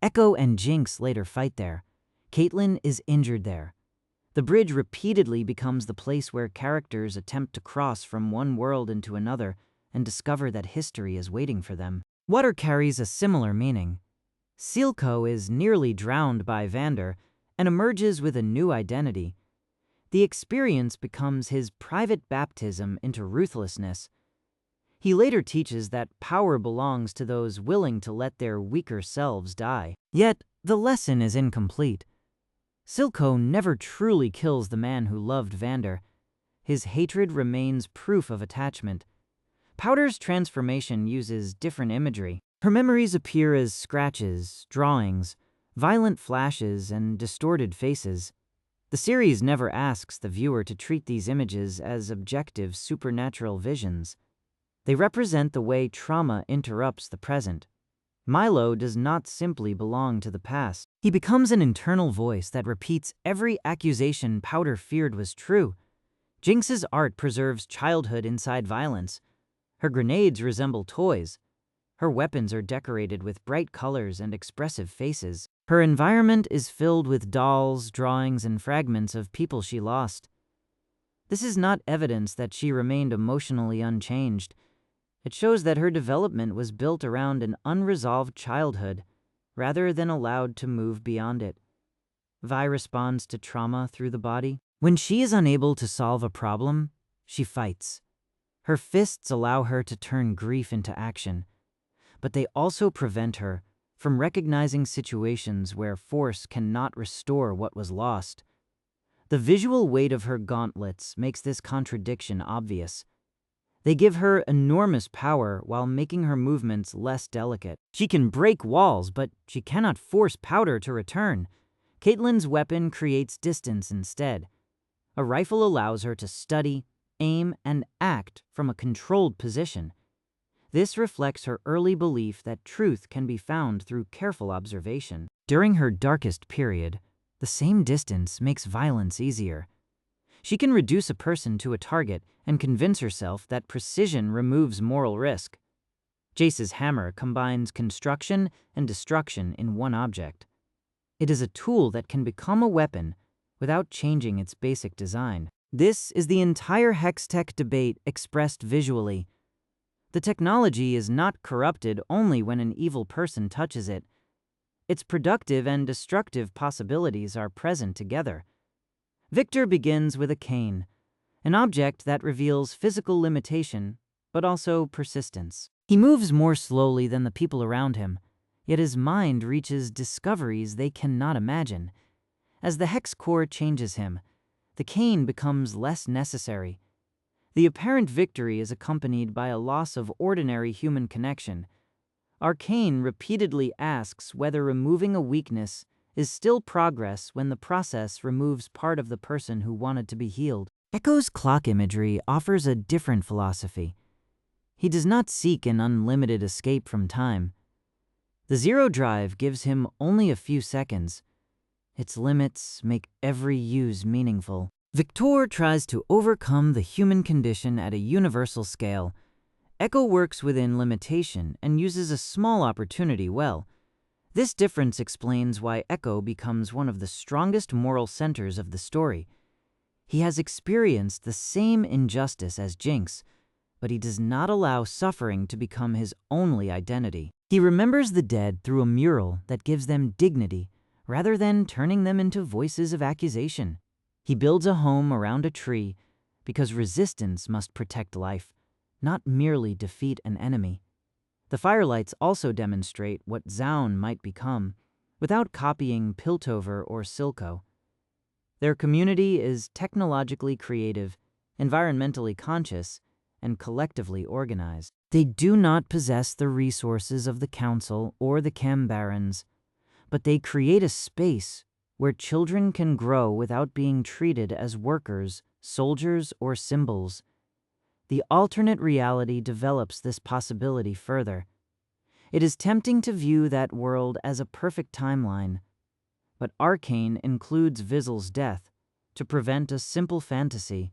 Ekko and Jinx later fight there. Caitlyn is injured there. The bridge repeatedly becomes the place where characters attempt to cross from one world into another and discover that history is waiting for them. Water carries a similar meaning. Silco is nearly drowned by Vander and emerges with a new identity. The experience becomes his private baptism into ruthlessness. He later teaches that power belongs to those willing to let their weaker selves die. Yet, the lesson is incomplete. Silco never truly kills the man who loved Vander. His hatred remains proof of attachment. Powder's transformation uses different imagery. Her memories appear as scratches, drawings, violent flashes, and distorted faces. The series never asks the viewer to treat these images as objective supernatural visions. They represent the way trauma interrupts the present. Milo does not simply belong to the past. He becomes an internal voice that repeats every accusation Powder feared was true. Jinx's art preserves childhood inside violence. Her grenades resemble toys. Her weapons are decorated with bright colors and expressive faces. Her environment is filled with dolls, drawings, and fragments of people she lost. This is not evidence that she remained emotionally unchanged. It shows that her development was built around an unresolved childhood, rather than allowed to move beyond it. Vi responds to trauma through the body. When she is unable to solve a problem, she fights. Her fists allow her to turn grief into action, but they also prevent her from recognizing situations where force cannot restore what was lost. The visual weight of her gauntlets makes this contradiction obvious. They give her enormous power while making her movements less delicate. She can break walls, but she cannot force Powder to return. Caitlyn's weapon creates distance instead. A rifle allows her to study, aim, and act from a controlled position. This reflects her early belief that truth can be found through careful observation. During her darkest period, the same distance makes violence easier. She can reduce a person to a target and convince herself that precision removes moral risk. Jayce's hammer combines construction and destruction in one object. It is a tool that can become a weapon without changing its basic design. This is the entire Hextech debate expressed visually. The technology is not corrupted only when an evil person touches it. Its productive and destructive possibilities are present together. Viktor begins with a cane, an object that reveals physical limitation, but also persistence. He moves more slowly than the people around him, yet his mind reaches discoveries they cannot imagine. As the hex core changes him, the cane becomes less necessary. The apparent victory is accompanied by a loss of ordinary human connection. Arcane repeatedly asks whether removing a weakness is still progress when the process removes part of the person who wanted to be healed. Ekko's clock imagery offers a different philosophy. He does not seek an unlimited escape from time. The zero drive gives him only a few seconds. Its limits make every use meaningful. Viktor tries to overcome the human condition at a universal scale. Ekko works within limitation and uses a small opportunity well. This difference explains why Ekko becomes one of the strongest moral centers of the story. He has experienced the same injustice as Jinx, but he does not allow suffering to become his only identity. He remembers the dead through a mural that gives them dignity, rather than turning them into voices of accusation. He builds a home around a tree because resistance must protect life, not merely defeat an enemy. The Firelights also demonstrate what Zaun might become, without copying Piltover or Silco. Their community is technologically creative, environmentally conscious, and collectively organized. They do not possess the resources of the Council or the Chem Barons, but they create a space where children can grow without being treated as workers, soldiers, or symbols. The alternate reality develops this possibility further. It is tempting to view that world as a perfect timeline, but Arcane includes Vizel's death to prevent a simple fantasy.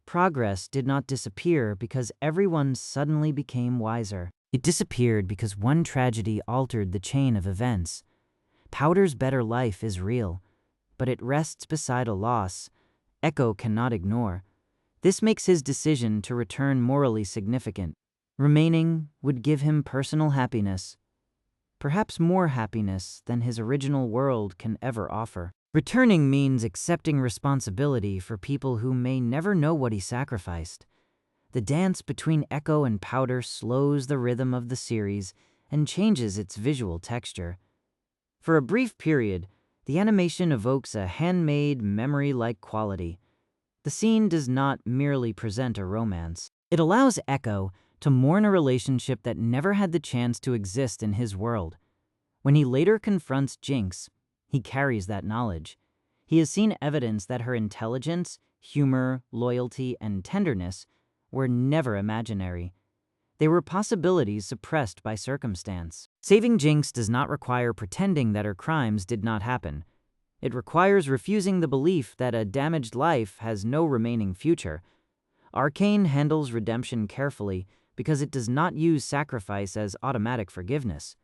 Progress did not disappear because everyone suddenly became wiser. It disappeared because one tragedy altered the chain of events. Powder's better life is real, but it rests beside a loss Ekko cannot ignore. This makes his decision to return morally significant. Remaining would give him personal happiness, perhaps more happiness than his original world can ever offer. Returning means accepting responsibility for people who may never know what he sacrificed. The dance between Ekko and Powder slows the rhythm of the series and changes its visual texture. For a brief period, the animation evokes a handmade, memory-like quality. The scene does not merely present a romance. It allows Ekko to mourn a relationship that never had the chance to exist in his world. When he later confronts Jinx, he carries that knowledge. He has seen evidence that her intelligence, humor, loyalty, and tenderness were never imaginary. They were possibilities suppressed by circumstance. Saving Jinx does not require pretending that her crimes did not happen. It requires refusing the belief that a damaged life has no remaining future. Arcane handles redemption carefully because it does not use sacrifice as automatic forgiveness.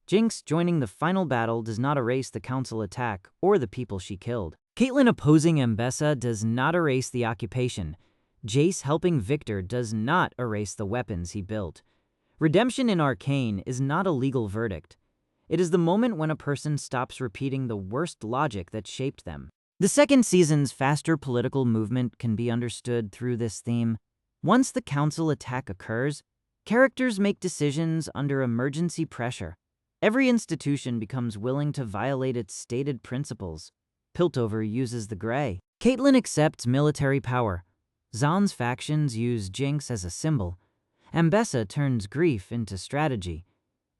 Jinx joining the final battle does not erase the Council attack or the people she killed. Caitlyn opposing Ambessa does not erase the occupation. Jayce helping Viktor does not erase the weapons he built. Redemption in Arcane is not a legal verdict. It is the moment when a person stops repeating the worst logic that shaped them. The second season's faster political movement can be understood through this theme. Once the Council attack occurs, characters make decisions under emergency pressure. Every institution becomes willing to violate its stated principles. Piltover uses the gray. Caitlyn accepts military power. Zaun's factions use Jinx as a symbol. Ambessa turns grief into strategy.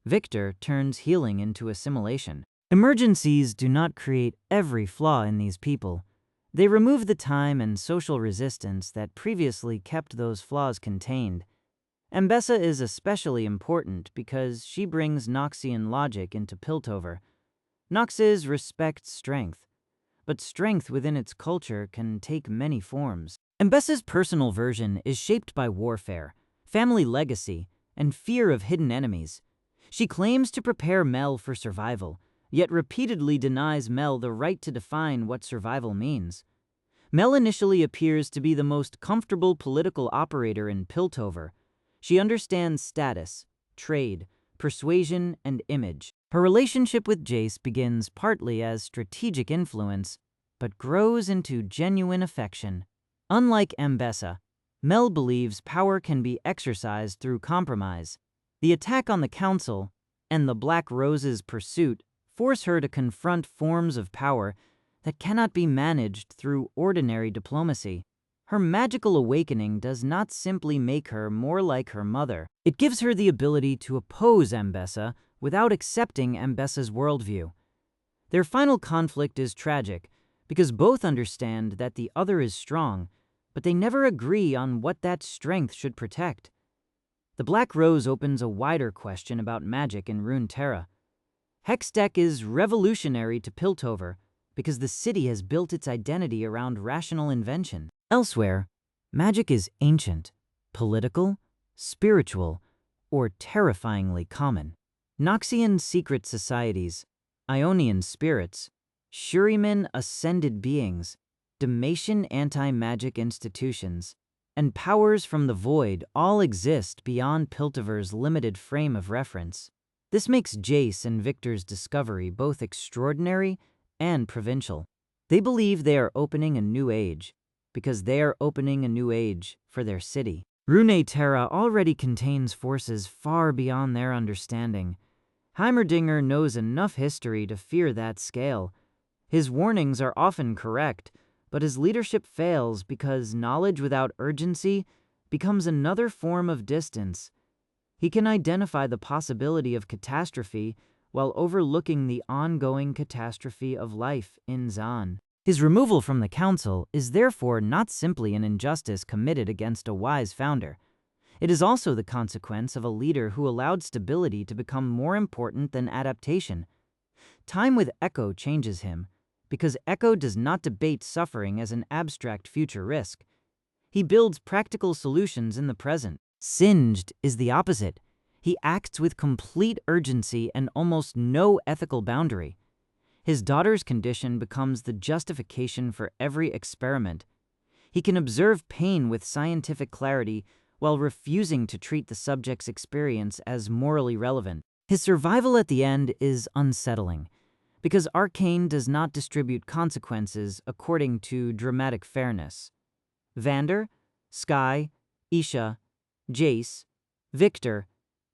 Viktor turns healing into assimilation. Emergencies do not create every flaw in these people. They remove the time and social resistance that previously kept those flaws contained. Ambessa is especially important because she brings Noxian logic into Piltover. Nox's respects strength, but strength within its culture can take many forms. Ambessa's personal version is shaped by warfare, family legacy, and fear of hidden enemies. She claims to prepare Mel for survival, yet repeatedly denies Mel the right to define what survival means. Mel initially appears to be the most comfortable political operator in Piltover. She understands status, trade, persuasion, and image. Her relationship with Jayce begins partly as strategic influence, but grows into genuine affection. Unlike Ambessa, Mel believes power can be exercised through compromise. The attack on the Council and the Black Rose's pursuit force her to confront forms of power that cannot be managed through ordinary diplomacy. Her magical awakening does not simply make her more like her mother. It gives her the ability to oppose Ambessa without accepting Ambessa's worldview. Their final conflict is tragic because both understand that the other is strong, but they never agree on what that strength should protect. The Black Rose opens a wider question about magic in Runeterra. Hextech is revolutionary to Piltover because the city has built its identity around rational invention. Elsewhere, magic is ancient, political, spiritual, or terrifyingly common. Noxian secret societies, Ionian spirits, Shuriman ascended beings, Damatian anti-magic institutions, and powers from the void all exist beyond Piltover's limited frame of reference. This makes Jayce and Viktor's discovery both extraordinary and provincial. They believe they are opening a new age, because they are opening a new age for their city. Runeterra already contains forces far beyond their understanding. Heimerdinger knows enough history to fear that scale. His warnings are often correct, but his leadership fails because knowledge without urgency becomes another form of distance. He can identify the possibility of catastrophe while overlooking the ongoing catastrophe of life in Zaun. His removal from the council is therefore not simply an injustice committed against a wise founder. It is also the consequence of a leader who allowed stability to become more important than adaptation. Time with Ekko changes him, because Ekko does not debate suffering as an abstract future risk. He builds practical solutions in the present. Singed is the opposite. He acts with complete urgency and almost no ethical boundary. His daughter's condition becomes the justification for every experiment. He can observe pain with scientific clarity while refusing to treat the subject's experience as morally relevant. His survival at the end is unsettling, because Arcane does not distribute consequences according to dramatic fairness. Vander, Sky, Isha, Jayce, Viktor,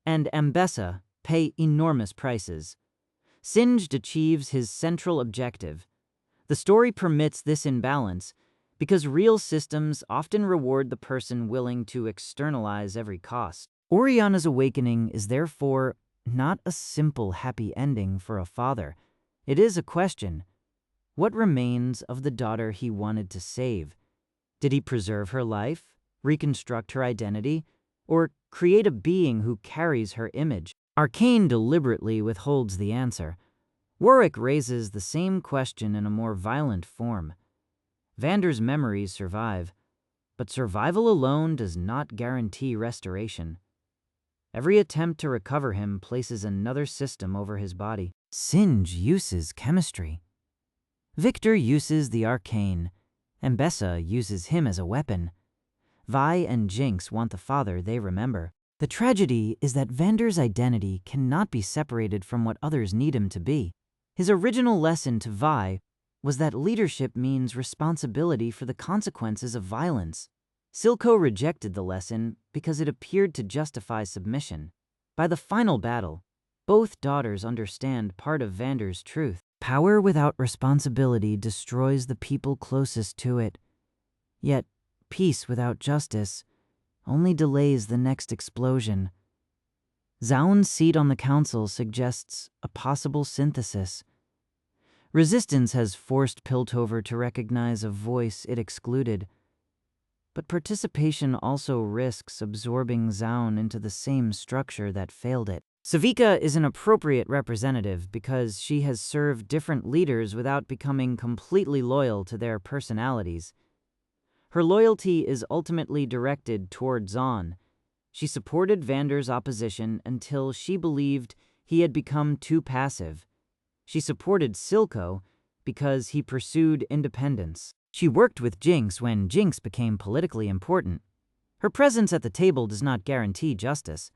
and Ambessa pay enormous prices. Singed achieves his central objective. The story permits this imbalance because real systems often reward the person willing to externalize every cost. Oriana's awakening is therefore not a simple happy ending for a father. It is a question. What remains of the daughter he wanted to save? Did he preserve her life, reconstruct her identity, or create a being who carries her image? Arcane deliberately withholds the answer. Warwick raises the same question in a more violent form. Vander's memories survive, but survival alone does not guarantee restoration. Every attempt to recover him places another system over his body. Singe uses chemistry. Viktor uses the arcane. Ambessa uses him as a weapon. Vi and Jinx want the father they remember. The tragedy is that Vander's identity cannot be separated from what others need him to be. His original lesson to Vi was that leadership means responsibility for the consequences of violence. Silco rejected the lesson because it appeared to justify submission. By the final battle, both daughters understand part of Vander's truth. Power without responsibility destroys the people closest to it. Yet, peace without justice only delays the next explosion. Zaun's seat on the council suggests a possible synthesis. Resistance has forced Piltover to recognize a voice it excluded, but participation also risks absorbing Zaun into the same structure that failed it. Savika is an appropriate representative because she has served different leaders without becoming completely loyal to their personalities. Her loyalty is ultimately directed toward Zaun. She supported Vander's opposition until she believed he had become too passive. She supported Silco because he pursued independence. She worked with Jinx when Jinx became politically important. Her presence at the table does not guarantee justice,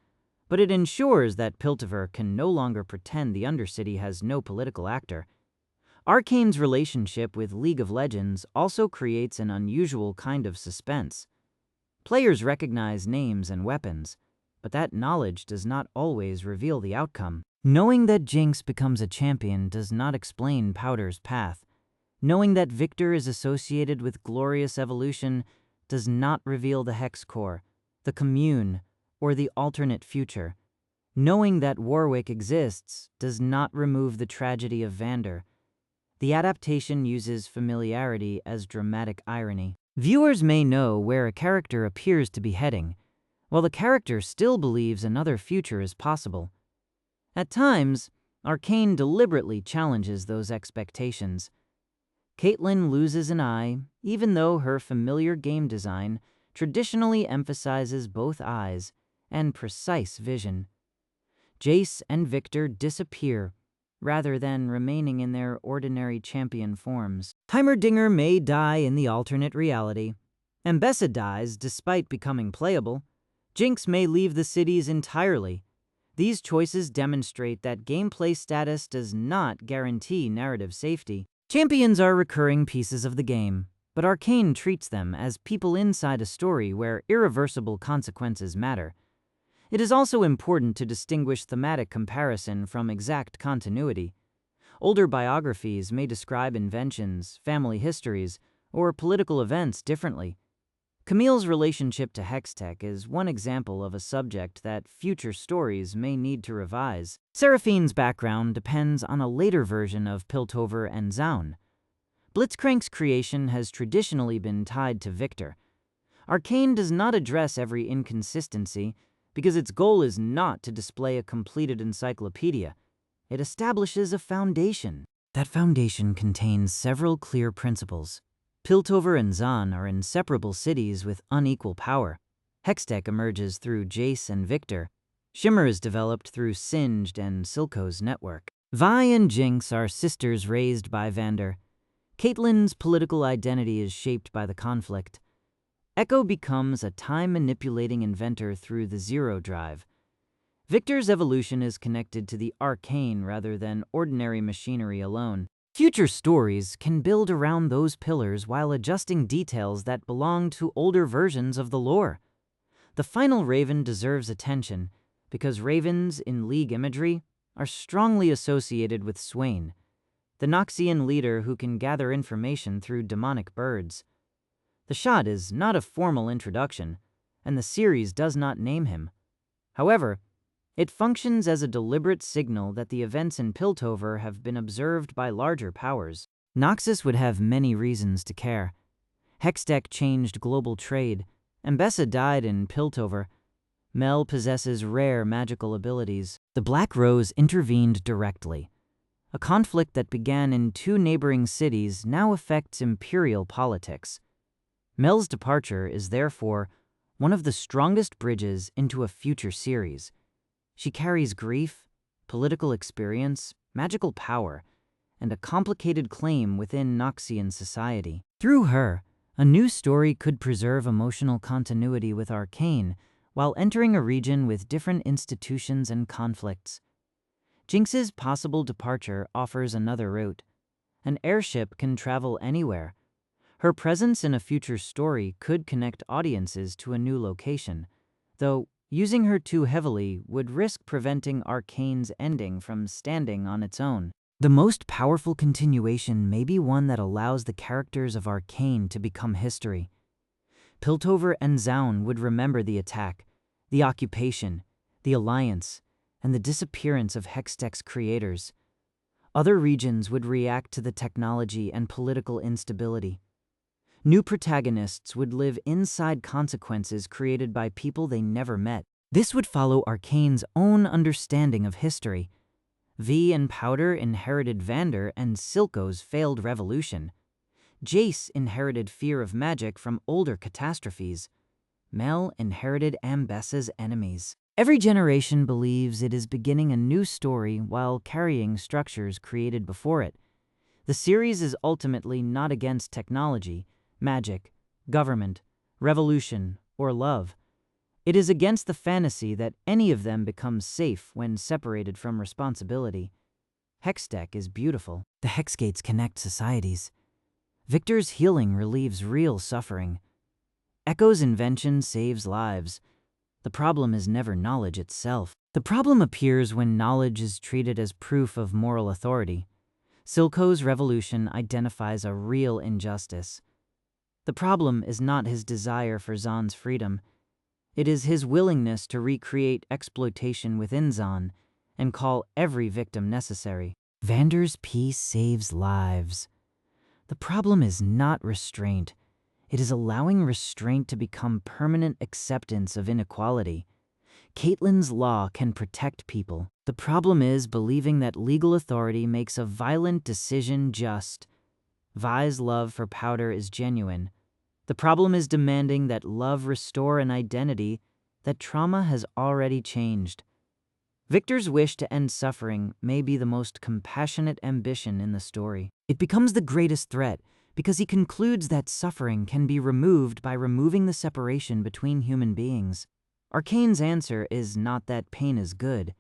but it ensures that Piltover can no longer pretend the Undercity has no political actor. Arcane's relationship with League of Legends also creates an unusual kind of suspense. Players recognize names and weapons, but that knowledge does not always reveal the outcome. Knowing that Jinx becomes a champion does not explain Powder's path. Knowing that Viktor is associated with glorious evolution does not reveal the Hex Core, the Commune, or the alternate future. Knowing that Warwick exists does not remove the tragedy of Vander. The adaptation uses familiarity as dramatic irony. Viewers may know where a character appears to be heading, while the character still believes another future is possible. At times, Arcane deliberately challenges those expectations. Caitlyn loses an eye, even though her familiar game design traditionally emphasizes both eyes and precise vision. Jayce and Viktor disappear, rather than remaining in their ordinary champion forms. Heimerdinger may die in the alternate reality. Ambessa dies despite becoming playable. Jinx may leave the cities entirely. These choices demonstrate that gameplay status does not guarantee narrative safety. Champions are recurring pieces of the game. but Arcane treats them as people inside a story where irreversible consequences matter. It is also important to distinguish thematic comparison from exact continuity. Older biographies may describe inventions, family histories, or political events differently. Camille's relationship to Hextech is one example of a subject that future stories may need to revise. Seraphine's background depends on a later version of Piltover and Zaun. Blitzcrank's creation has traditionally been tied to Viktor. Arcane does not address every inconsistency because its goal is not to display a completed encyclopedia. It establishes a foundation. That foundation contains several clear principles. Piltover and Zaun are inseparable cities with unequal power. Hextech emerges through Jayce and Viktor. Shimmer is developed through Singed and Silco's network. Vi and Jinx are sisters raised by Vander. Caitlyn's political identity is shaped by the conflict. Ekko becomes a time-manipulating inventor through the Zero Drive. Viktor's evolution is connected to the arcane rather than ordinary machinery alone. Future stories can build around those pillars while adjusting details that belong to older versions of the lore. The final Raven deserves attention because ravens in League imagery are strongly associated with Swain, the Noxian leader who can gather information through demonic birds. The shot is not a formal introduction, and the series does not name him. However, it functions as a deliberate signal that the events in Piltover have been observed by larger powers. Noxus would have many reasons to care. Hextech changed global trade. Ambessa died in Piltover. Mel possesses rare magical abilities. The Black Rose intervened directly. A conflict that began in 2 neighboring cities now affects imperial politics. Mel's departure is therefore one of the strongest bridges into a future series. She carries grief, political experience, magical power, and a complicated claim within Noxian society. Through her, a new story could preserve emotional continuity with Arcane while entering a region with different institutions and conflicts. Jinx's possible departure offers another route. An airship can travel anywhere. Her presence in a future story could connect audiences to a new location, though using her too heavily would risk preventing Arcane's ending from standing on its own. The most powerful continuation may be one that allows the characters of Arcane to become history. Piltover and Zaun would remember the attack, the occupation, the alliance, and the disappearance of Hextech's creators. Other regions would react to the technology and political instability. New protagonists would live inside consequences created by people they never met. This would follow Arcane's own understanding of history. Vi and Powder inherited Vander and Silco's failed revolution. Jayce inherited fear of magic from older catastrophes. Mel inherited Ambessa's enemies. Every generation believes it is beginning a new story while carrying structures created before it. The series is ultimately not against technology, magic, government, revolution, or love. It is against the fantasy that any of them becomes safe when separated from responsibility. Hextech is beautiful. The Hexgates connect societies. Viktor's healing relieves real suffering. Ekko's invention saves lives. The problem is never knowledge itself. The problem appears when knowledge is treated as proof of moral authority. Silco's revolution identifies a real injustice. The problem is not his desire for Zaun's freedom. It is his willingness to recreate exploitation within Zaun and call every victim necessary. Vander's peace saves lives. The problem is not restraint. It is allowing restraint to become permanent acceptance of inequality. Caitlyn's law can protect people. The problem is believing that legal authority makes a violent decision just. Vi's love for Powder is genuine. The problem is demanding that love restore an identity that trauma has already changed. Viktor's wish to end suffering may be the most compassionate ambition in the story. It becomes the greatest threat because he concludes that suffering can be removed by removing the separation between human beings. Arcane's answer is not that pain is good.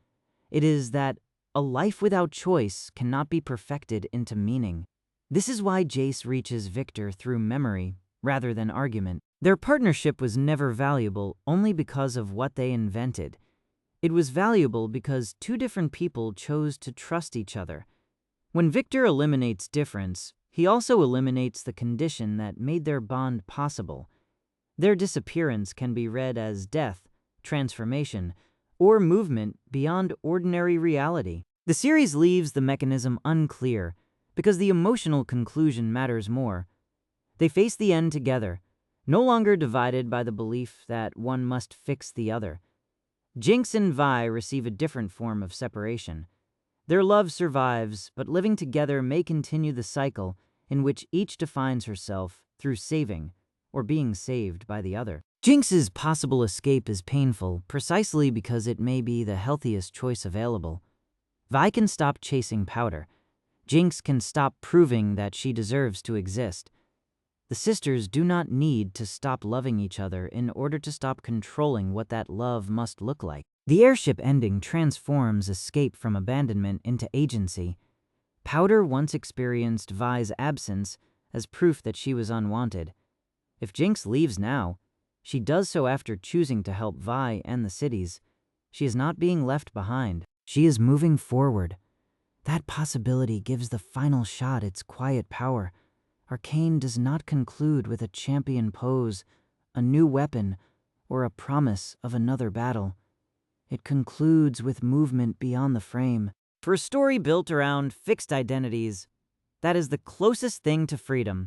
It is that a life without choice cannot be perfected into meaning. This is why Jayce reaches Viktor through memory rather than argument. Their partnership was never valuable only because of what they invented. It was valuable because two different people chose to trust each other. When Viktor eliminates difference, he also eliminates the condition that made their bond possible. Their disappearance can be read as death, transformation, or movement beyond ordinary reality. The series leaves the mechanism unclear because the emotional conclusion matters more. They face the end together, no longer divided by the belief that one must fix the other. Jinx and Vi receive a different form of separation. Their love survives, but living together may continue the cycle in which each defines herself through saving or being saved by the other. Jinx's possible escape is painful precisely because it may be the healthiest choice available. Vi can stop chasing powder. Jinx can stop proving that she deserves to exist. The sisters do not need to stop loving each other in order to stop controlling what that love must look like. The airship ending transforms escape from abandonment into agency. Powder once experienced Vi's absence as proof that she was unwanted. If Jinx leaves now, she does so after choosing to help Vi and the cities. She is not being left behind. She is moving forward. That possibility gives the final shot its quiet power. Arcane does not conclude with a champion pose, a new weapon, or a promise of another battle. It concludes with movement beyond the frame. For a story built around fixed identities, that is the closest thing to freedom